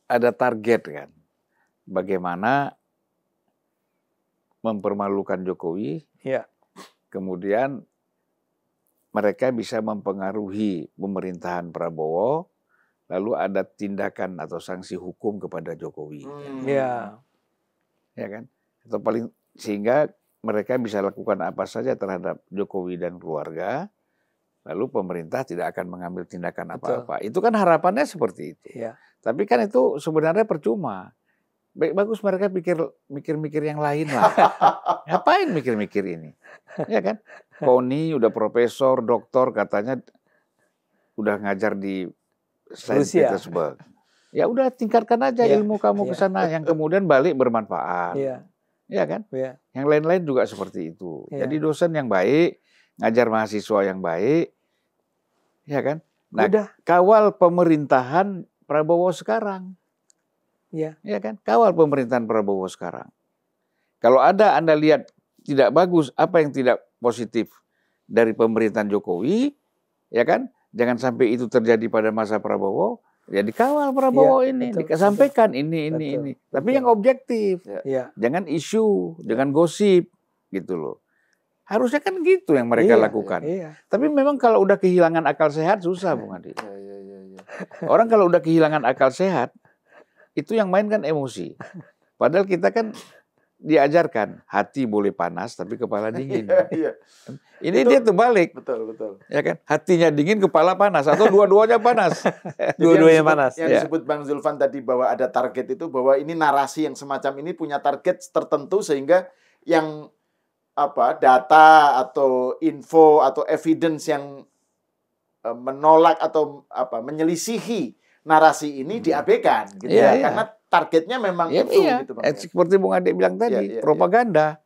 ada target kan. Bagaimana mempermalukan Jokowi. Kemudian mereka bisa mempengaruhi pemerintahan Prabowo, lalu ada tindakan atau sanksi hukum kepada Jokowi. Ya kan? Atau paling sehingga mereka bisa lakukan apa saja terhadap Jokowi dan keluarga, lalu pemerintah tidak akan mengambil tindakan apa-apa. Itu kan harapannya seperti itu. Tapi kan itu sebenarnya percuma. Bagus mereka mikir-mikir yang lain lah. Ngapain mikir-mikir ini? Ya kan? Koni udah profesor, doktor, katanya udah ngajar di Saint Petersburg. Ya udah tingkatkan aja ilmu kamu ke sana yang kemudian balik bermanfaat. Ya kan? Yang lain-lain juga seperti itu. Jadi dosen yang baik, ngajar mahasiswa yang baik. Ya kan? Nah, kawal pemerintahan Prabowo sekarang. Ya kan? Kawal pemerintahan Prabowo sekarang. Kalau Anda lihat tidak bagus, apa yang tidak positif dari pemerintahan Jokowi, ya kan? Jangan sampai itu terjadi pada masa Prabowo. Ya dikawal Prabowo ini, disampaikan ini. Tapi yang objektif. Jangan isu, jangan gosip gitu loh. Harusnya kan gitu yang mereka lakukan. Tapi memang kalau udah kehilangan akal sehat susah, Bung Adi. Orang kalau udah kehilangan akal sehat, itu yang main kan emosi. Padahal kita kan diajarkan hati boleh panas tapi kepala dingin. Ini itu, dia tuh balik. Betul. Ya kan? Hatinya dingin, kepala panas atau dua-duanya panas. Dua-duanya panas. Yang disebut Bang Zulfan tadi bahwa ada target itu, bahwa ini narasi yang semacam ini punya target tertentu sehingga yang data atau info atau evidence yang menolak atau menyelisihi narasi ini diabaikan gitu karena targetnya memang itu gitu Bang. Seperti Bung Ade bilang tadi, propaganda.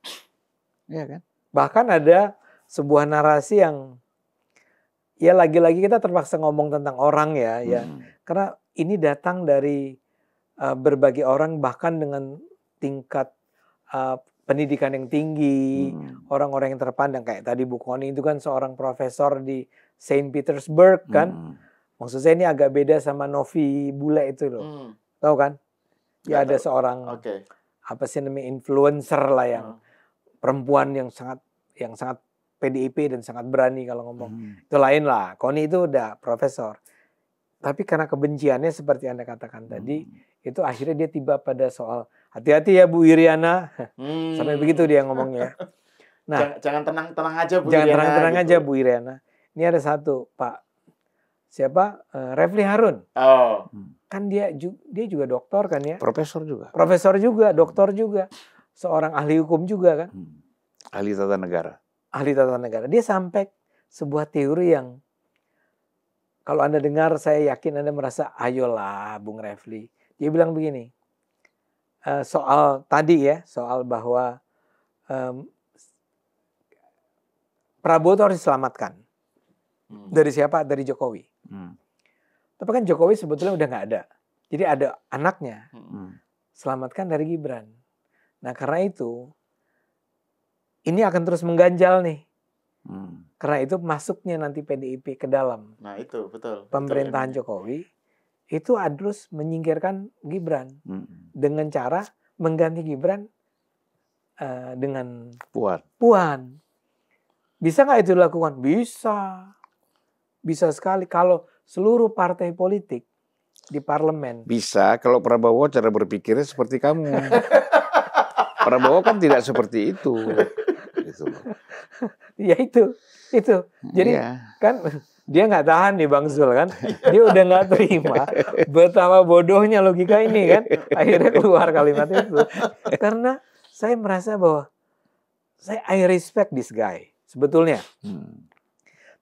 Iya kan? Bahkan ada sebuah narasi yang lagi-lagi kita terpaksa ngomong tentang orang ya. Karena ini datang dari berbagai orang bahkan dengan tingkat pendidikan yang tinggi, orang-orang yang terpandang kayak tadi Bu Koni itu kan seorang profesor di Saint Petersburg kan. Maksud saya ini agak beda sama Novi Bule itu loh. Tahu kan? Ya ada seorang apa sih namanya influencer lah yang perempuan yang sangat PDIP dan sangat berani kalau ngomong. Itu lain lah. Koni itu udah profesor. Tapi karena kebenciannya seperti Anda katakan tadi, itu akhirnya dia tiba pada soal hati-hati ya Bu Iriana. Sampai begitu dia ngomongnya. Nah, jangan tenang-tenang aja Bu Iriana. Jangan tenang-tenang aja Bu Iriana. Ini ada satu, Pak. Siapa? Refli Harun. Oh. Kan dia juga doktor kan ya? Profesor juga. Profesor juga, doktor juga. Seorang ahli hukum juga kan? Ahli tata negara. Ahli tata negara. Dia sampai sebuah teori yang kalau Anda dengar, saya yakin Anda merasa, ayolah Bung Refli. Dia bilang begini, soal tadi ya, soal bahwa Prabowo itu harus diselamatkan. Dari siapa? Dari Jokowi. Tapi kan Jokowi sebetulnya udah nggak ada. Jadi ada anaknya. Selamatkan dari Gibran. Nah karena itu, ini akan terus mengganjal nih. Karena itu masuknya nanti PDIP ke dalam. Nah itu betul. Pemerintahan Jokowi itu harus menyingkirkan Gibran dengan cara mengganti Gibran dengan Puan. Bisa nggak itu dilakukan? Bisa sekali kalau seluruh partai politik di parlemen. Bisa kalau Prabowo cara berpikirnya seperti kamu. Prabowo kan tidak seperti itu. Gitu. Ya itu. Jadi kan dia nggak tahan nih Bang Zul kan. Dia udah nggak terima betapa bodohnya logika ini kan. Akhirnya keluar kalimat itu. Karena saya merasa bahwa I respect this guy sebetulnya.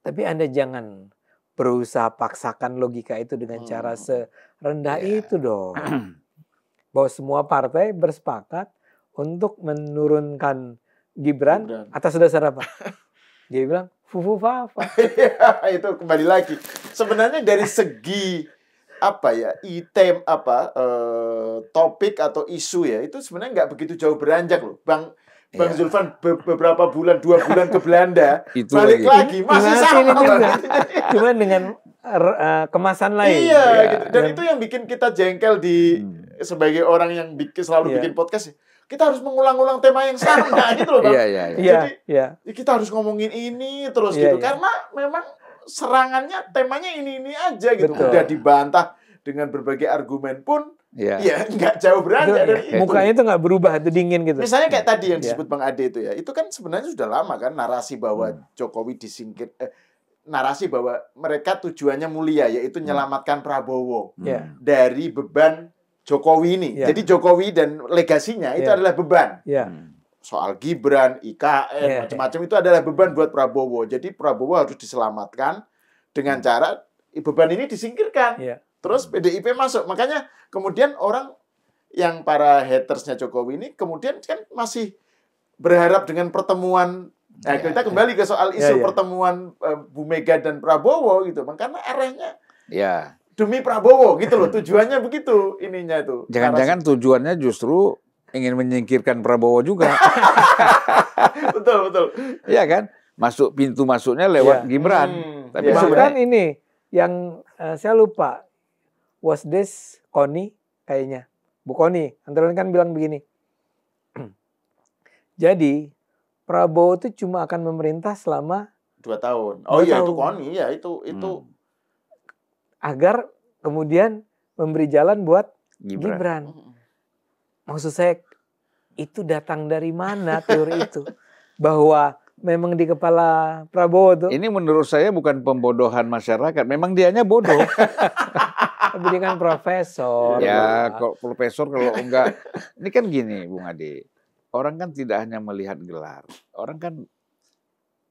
Tapi Anda jangan berusaha paksakan logika itu dengan cara serendah itu dong. Bahwa semua partai bersepakat untuk menurunkan Gibran atas dasar apa? Dia bilang fufu fafa. Itu kembali lagi. Sebenarnya dari segi topik atau isu ya itu sebenarnya nggak begitu jauh beranjak loh, Bang Zulfan. Beberapa bulan, 2 bulan ke Belanda, balik lagi masih sama. Cuma dengan kemasan lain. Iya, gitu. Dan itu yang bikin kita jengkel sebagai orang yang selalu bikin podcast. Kita harus mengulang-ulang tema yang sama gitu loh, Bang. Jadi kita harus ngomongin ini terus gitu. Karena memang serangannya temanya ini aja gitu. Betul. Udah dibantah dengan berbagai argumen pun ya nggak jauh beranjak dari itu. Mukanya itu nggak berubah, itu dingin gitu. Misalnya kayak tadi yang disebut Bang Ade itu ya. Itu kan sebenarnya sudah lama kan narasi bahwa Jokowi disingkir, narasi bahwa mereka tujuannya mulia yaitu menyelamatkan Prabowo dari beban Jokowi ini. Jadi Jokowi dan legasinya itu adalah beban. Soal Gibran, IKN, macam-macam itu adalah beban buat Prabowo. Jadi Prabowo harus diselamatkan dengan cara beban ini disingkirkan. Terus PDIP masuk. Makanya kemudian orang yang para hatersnya Jokowi ini kemudian kan masih berharap dengan pertemuan. Nah, kita kembali ke soal isu pertemuan Bu Mega dan Prabowo gitu. Karena arahnya demi Prabowo gitu loh, tujuannya begitu ininya itu. Jangan-jangan tujuannya justru ingin menyingkirkan Prabowo juga. Betul. Iya kan? Pintu masuknya lewat Gibran. Tapi kan ini yang saya lupa. Was this Koni kayaknya. Bu Koni, antara kan bilang begini. Jadi Prabowo itu cuma akan memerintah selama 2 tahun. Oh iya, itu Koni ya, itu agar kemudian memberi jalan buat Gibran. Maksud saya itu datang dari mana teori itu? Bahwa memang di kepala Prabowo tuh. Ini menurut saya bukan pembodohan masyarakat, memang dianya bodoh. Tapi dia kan profesor. Ya, kalau profesor kalau enggak, ini kan gini, Bung Ade. Orang kan tidak hanya melihat gelar, orang kan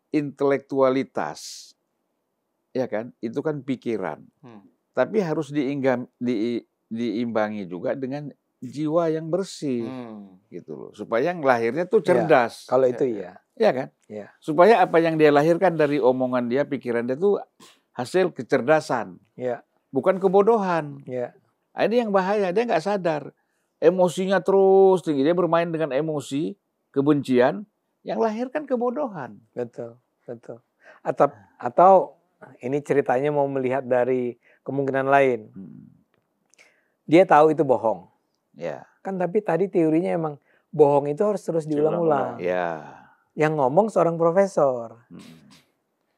intelektualitas, ya kan? Itu kan pikiran. Tapi harus diimbangi juga dengan jiwa yang bersih, gitu loh. Supaya yang lahirnya tuh cerdas. Kalau itu iya. Ya kan? Ya. Supaya apa yang dia lahirkan dari omongan dia, pikiran dia tuh hasil kecerdasan. Ya. Bukan kebodohan. Ya. Nah, ini yang bahaya, dia nggak sadar. Emosinya terus tinggi, dia bermain dengan emosi, kebencian, yang lahirkan kebodohan. Betul. Atau Ini ceritanya mau melihat dari kemungkinan lain. Dia tahu itu bohong. Ya. Kan tapi tadi teorinya emang bohong itu harus terus diulang-ulang. Ya. Yang ngomong seorang profesor.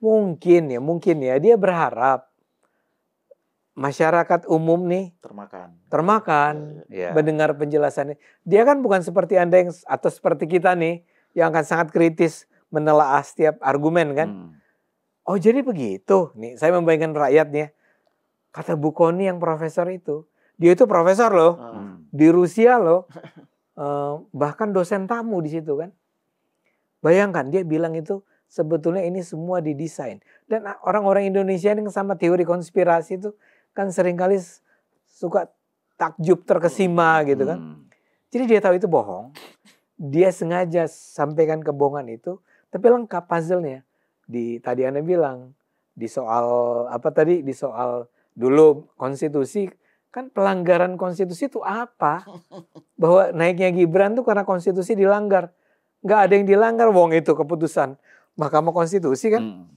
Mungkin ya dia berharap masyarakat umum nih termakan mendengar penjelasannya. Dia kan bukan seperti Anda atau seperti kita nih yang akan sangat kritis menelaah setiap argumen kan. Oh jadi begitu. Nih saya membayangkan rakyatnya. Kata Bu Kony yang profesor itu. Dia itu profesor loh. Di Rusia loh. Bahkan dosen tamu di situ kan. Bayangkan dia bilang itu sebetulnya ini semua didesain. Dan orang-orang Indonesia yang sama teori konspirasi itu kan seringkali suka takjub terkesima gitu kan. Jadi dia tahu itu bohong. Dia sengaja sampaikan kebohongan itu. Tapi lengkap puzzle-nya. Tadi Anda bilang. Di soal Di soal dulu konstitusi. Kan pelanggaran konstitusi itu apa? Bahwa naiknya Gibran tuh karena konstitusi dilanggar. Nggak ada yang dilanggar, wong itu keputusan Mahkamah Konstitusi kan.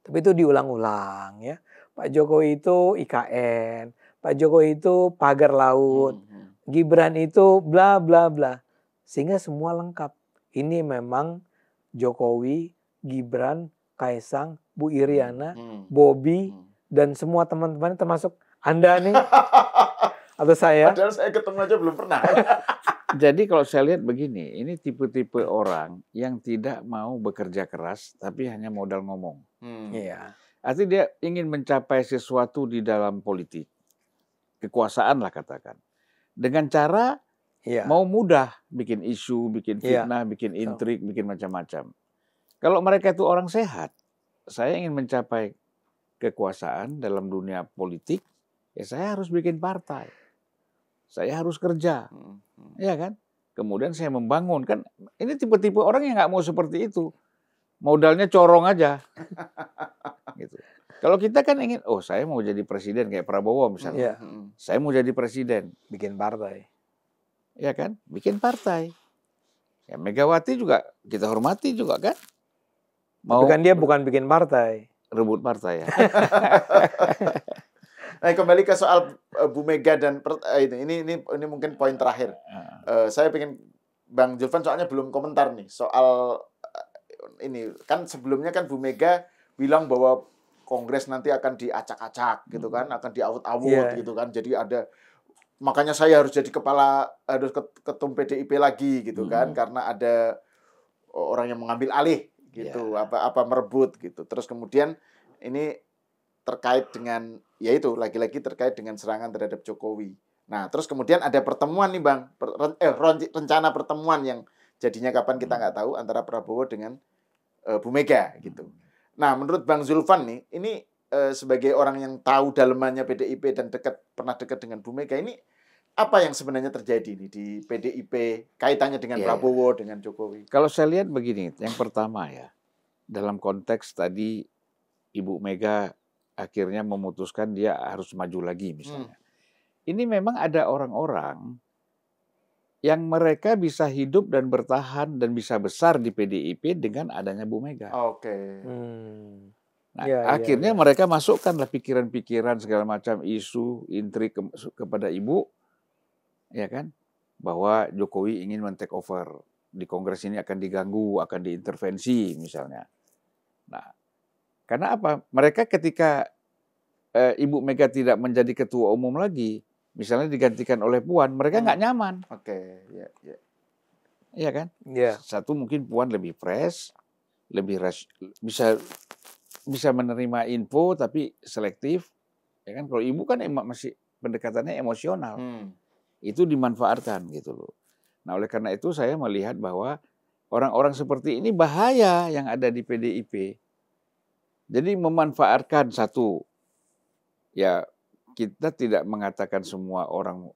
Tapi itu diulang-ulang ya. Pak Jokowi itu IKN, Pak Jokowi itu pagar laut, Gibran itu bla bla bla. Sehingga semua lengkap. Ini memang Jokowi, Gibran, Kaisang, Bu Iriana, Bobi, dan semua teman-teman termasuk Anda nih atau saya. Padahal saya ketemu aja belum pernah. Jadi kalau saya lihat begini, ini tipe-tipe orang yang tidak mau bekerja keras, tapi hanya modal ngomong. Iya. Artinya dia ingin mencapai sesuatu di dalam politik, kekuasaan lah katakan, dengan cara mau mudah bikin isu, bikin fitnah, bikin intrik, bikin macam-macam. Kalau mereka itu orang sehat, saya ingin mencapai kekuasaan dalam dunia politik, ya saya harus bikin partai. Saya harus kerja, ya kan? Kemudian saya membangun, kan ini tipe-tipe orang yang nggak mau seperti itu, modalnya corong aja, gitu. Kalau kita kan ingin, saya mau jadi presiden kayak Prabowo misalnya, saya mau jadi presiden, bikin partai, ya kan? Bikin partai. Ya Megawati juga kita hormati juga kan? Tapi kan dia bukan bikin partai, rebut partai ya. Nah, kembali ke soal Bu Mega dan ini mungkin poin terakhir. Saya pengen Bang Julvan soalnya belum komentar nih soal ini. Kan sebelumnya kan Bu Mega bilang bahwa Kongres nanti akan diacak-acak gitu kan, akan diawut-awut gitu kan. Jadi makanya saya harus jadi ketum PDIP lagi gitu kan, karena ada orang yang mengambil alih gitu, apa merebut gitu. Terus kemudian ini terkait dengan, yaitu lagi-lagi terkait dengan serangan terhadap Jokowi. Nah, terus kemudian ada pertemuan nih Bang, rencana pertemuan yang jadinya kapan kita nggak tahu antara Prabowo dengan Bu Mega gitu. Nah, menurut Bang Zulfan nih, ini sebagai orang yang tahu dalemannya PDIP dan pernah dekat dengan Bu Mega, ini apa yang sebenarnya terjadi nih di PDIP kaitannya dengan Prabowo dengan Jokowi? Kalau saya lihat begini, yang pertama ya, dalam konteks tadi Ibu Mega akhirnya memutuskan dia harus maju lagi misalnya. Ini memang ada orang-orang yang mereka bisa hidup dan bertahan dan bisa besar di PDIP dengan adanya Bu Mega. Oke. Nah, akhirnya mereka masukkanlah pikiran-pikiran segala macam isu, intrik kepada Ibu, ya kan, bahwa Jokowi ingin men-take over di Kongres ini, akan diganggu, akan diintervensi misalnya. Nah, karena apa? Mereka ketika Ibu Mega tidak menjadi ketua umum lagi, misalnya digantikan oleh Puan, mereka nggak nyaman. Oke, Iya kan? Iya. Satu mungkin Puan lebih fresh, lebih bisa menerima info tapi selektif, ya kan? Kalau Ibu kan masih pendekatannya emosional, itu dimanfaatkan gitu loh. Nah oleh karena itu saya melihat bahwa orang-orang seperti ini bahaya yang ada di PDIP. Jadi memanfaatkan satu, ya kita tidak mengatakan semua orang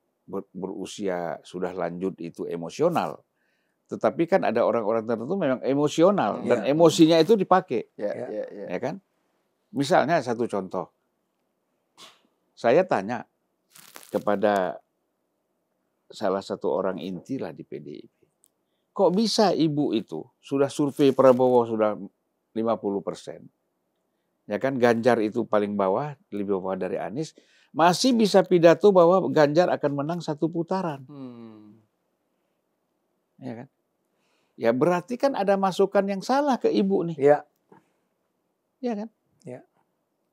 berusia sudah lanjut itu emosional. Tetapi kan ada orang-orang tertentu memang emosional dan emosinya itu dipakai. Ya kan? Misalnya satu contoh. Saya tanya kepada salah satu orang inti lah di PDIP. Kok bisa Ibu itu sudah survei Prabowo sudah 50%. ya kan, Ganjar itu paling bawah, lebih bawah dari Anies, masih bisa pidato bahwa Ganjar akan menang 1 putaran. Ya kan? Ya berarti kan ada masukan yang salah ke ibu nih. Iya. Ya kan? Ya.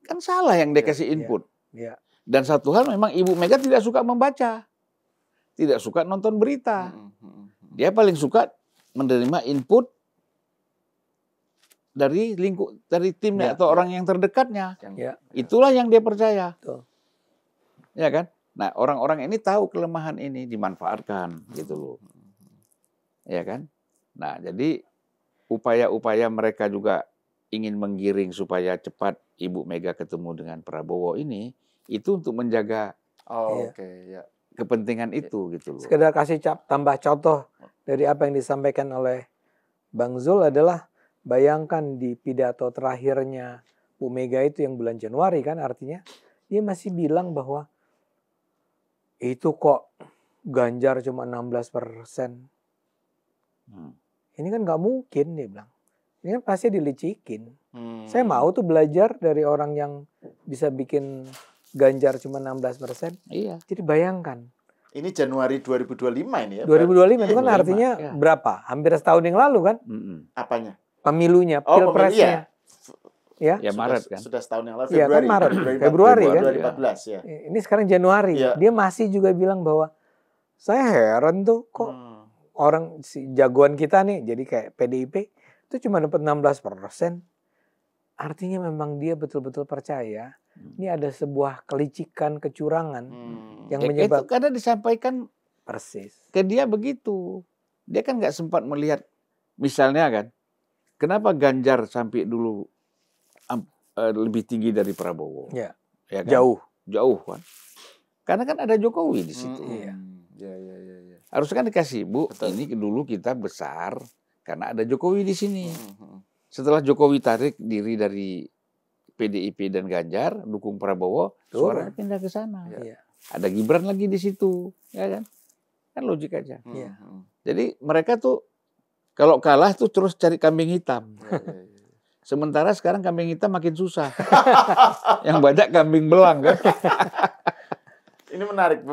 Kan salah yang dia kasih input. Ya. Dan satu hal memang Ibu Mega tidak suka membaca. Tidak suka nonton berita. Dia paling suka menerima input dari timnya atau orang yang terdekatnya. Itulah yang dia percaya. Betul. Ya kan? Nah, orang-orang ini tahu kelemahan ini, dimanfaatkan gitu loh. Ya kan? Nah, jadi upaya-upaya mereka juga ingin menggiring supaya cepat Ibu Mega ketemu dengan Prabowo ini, itu untuk menjaga kepentingan itu gitu loh. Sekedar kasih tambah contoh dari apa yang disampaikan oleh Bang Zul adalah, bayangkan di pidato terakhirnya Bu Mega itu yang bulan Januari kan, artinya dia masih bilang bahwa itu kok Ganjar cuma 16%. Ini kan nggak mungkin, dia bilang. Ini kan pasti dilicikin. Saya mau tuh belajar dari orang yang bisa bikin Ganjar cuma 16%. Iya. Jadi bayangkan. Ini Januari 2025 ini ya? 2025 itu kan artinya berapa? Hampir setahun yang lalu kan? Apanya? Pemilunya, pilpresnya. Ya Maret kan? Sudah setahun yang lalu. Iya kan Maret, Februari kan? 2014 ya. Ini sekarang Januari. Dia masih juga bilang bahwa saya heran tuh kok orang si jagoan kita nih, jadi kayak PDIP itu cuma dapat 16%. Artinya memang dia betul-betul percaya ini ada sebuah kelicikan, kecurangan yang menyebabkan. Itu karena disampaikan persis ke dia begitu. Dia kan nggak sempat melihat, misalnya kan, kenapa Ganjar sampai dulu lebih tinggi dari Prabowo? Ya kan? Jauh kan? Karena kan ada Jokowi di situ. Ya. Harusnya kan dikasih, Bu, ini dulu kita besar karena ada Jokowi di sini. Setelah Jokowi tarik diri dari PDIP dan Ganjar, dukung Prabowo, suaranya pindah ke sana. Ada Gibran lagi di situ, ya kan? Kan logik aja. Jadi mereka tuh kalau kalah tuh terus cari kambing hitam. Sementara sekarang kambing hitam makin susah. Yang banyak kambing belang kan. Ini menarik.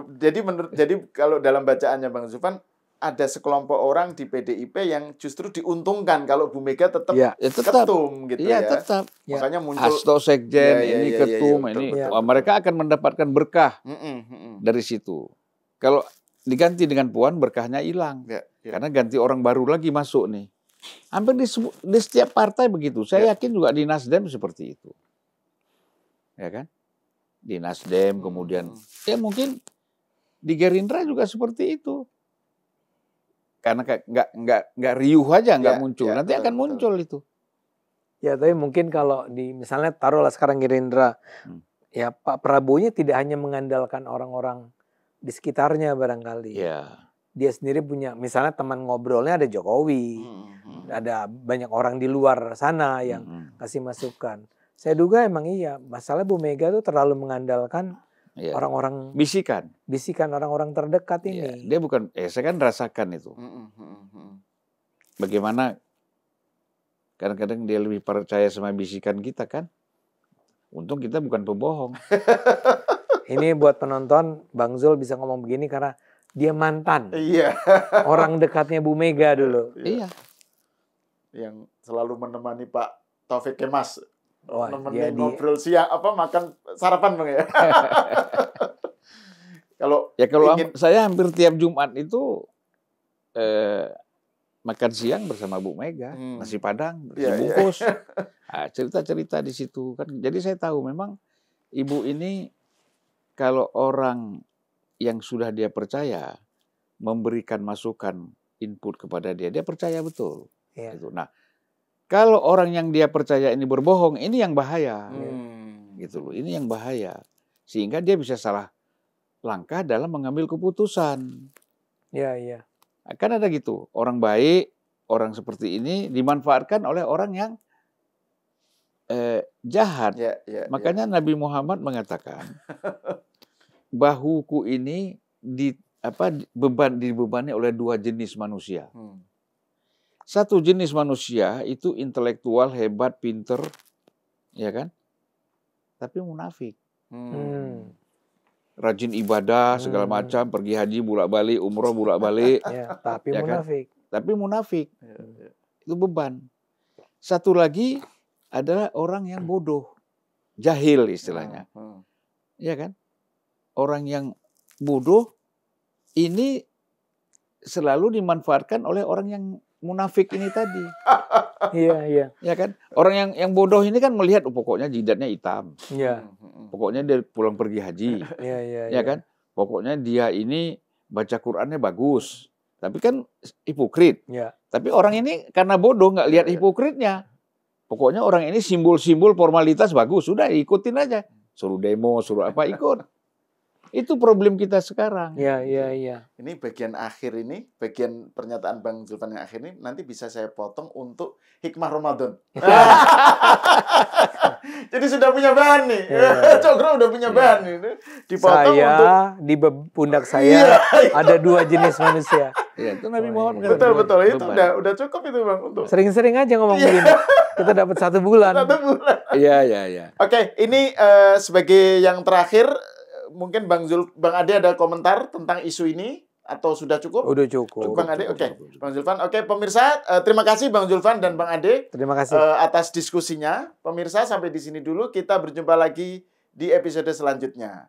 Jadi kalau dalam bacaannya Bang Zufan, ada sekelompok orang di PDIP yang justru diuntungkan kalau Bu Mega tetap ketum gitu ya. Iya, tetap. Makanya muncul Hasto Sekjen, ini ketum, ini. Mereka akan mendapatkan berkah dari situ. Kalau diganti dengan Puan, berkahnya hilang. Karena ganti orang baru lagi masuk nih. Hampir di setiap partai begitu. Saya yakin juga di Nasdem seperti itu. Ya kan? Di Nasdem, kemudian ya mungkin di Gerindra juga seperti itu. Karena nggak riuh aja, nggak muncul. Nanti akan muncul itu. Ya, tapi mungkin kalau misalnya taruhlah sekarang Gerindra, ya Pak Prabowo-nya tidak hanya mengandalkan orang-orang di sekitarnya barangkali. Ya. Dia sendiri punya, misalnya teman ngobrolnya ada Jokowi, ada banyak orang di luar sana yang kasih masukan. Saya duga emang iya, masalah Bu Mega tuh terlalu mengandalkan orang-orang bisikan orang-orang terdekat ini. Ya, dia bukan, saya kan rasakan itu. Bagaimana kadang-kadang dia lebih percaya sama bisikan kita kan. Untung kita bukan pembohong. Ini buat penonton, Bang Zul bisa ngomong begini karena dia mantan. Iya. Orang dekatnya Bu Mega dulu. Iya. Yang selalu menemani Pak Taufik Kemas. Nemenin ngobrol siang, makan sarapan Bang ya. Kalau saya hampir tiap Jumat itu makan siang bersama Bu Mega, nasi Padang, bungkus. Cerita-cerita di situ kan. Jadi saya tahu memang Ibu ini kalau orang yang sudah dia percaya memberikan masukan input kepada dia percaya betul. Gitu. Nah, kalau orang yang dia percaya ini berbohong, ini yang bahaya. Gitu loh. Ini yang bahaya. Sehingga dia bisa salah langkah dalam mengambil keputusan. Iya. Kan ada gitu. Orang baik, orang seperti ini dimanfaatkan oleh orang yang jahat. Makanya Nabi Muhammad mengatakan bahuku ini dibebani oleh 2 jenis manusia. Satu jenis manusia itu intelektual, hebat, pinter, ya kan? tapi munafik. Rajin ibadah segala macam, pergi haji bolak-balik, umroh bolak-balik, tapi munafik. Kan? Tapi munafik. Itu beban. Satu lagi adalah orang yang bodoh, jahil istilahnya. Ya kan? Orang yang bodoh ini selalu dimanfaatkan oleh orang yang munafik ini tadi. Iya. Ya kan? Orang yang bodoh ini kan melihat pokoknya jidatnya hitam. Iya. Pokoknya dia pulang pergi haji. Ya kan? Pokoknya dia ini baca Qur'annya bagus. Tapi kan hipokrit. Ya. Tapi orang ini karena bodoh nggak lihat hipokritnya. Pokoknya orang ini simbol-simbol formalitas bagus, sudah ikutin aja. Suruh demo, suruh apa, ikut. Itu problem kita sekarang. Iya. Ini bagian akhir ini, bagian pernyataan Bang Zulfan yang akhir ini, nanti bisa saya potong untuk hikmah Ramadan. Jadi sudah punya bahan nih. Cokro udah punya bahan nih. Dipotong untuk... di pundak saya ada 2 jenis manusia. Iya, itu Nabi Muhammad. Betul. Itu udah cukup itu Bang untuk. Sering-sering aja ngomong begini. Kita dapat 1 bulan. 1 bulan. Iya. Oke, ini sebagai yang terakhir, mungkin Bang Ade ada komentar tentang isu ini atau sudah cukup? Udah cukup. Bang Ade, oke. Bang Zulfan, oke. Pemirsa, terima kasih Bang Zulfan dan Bang Ade. Terima kasih atas diskusinya. Pemirsa, sampai di sini dulu. Kita berjumpa lagi di episode selanjutnya.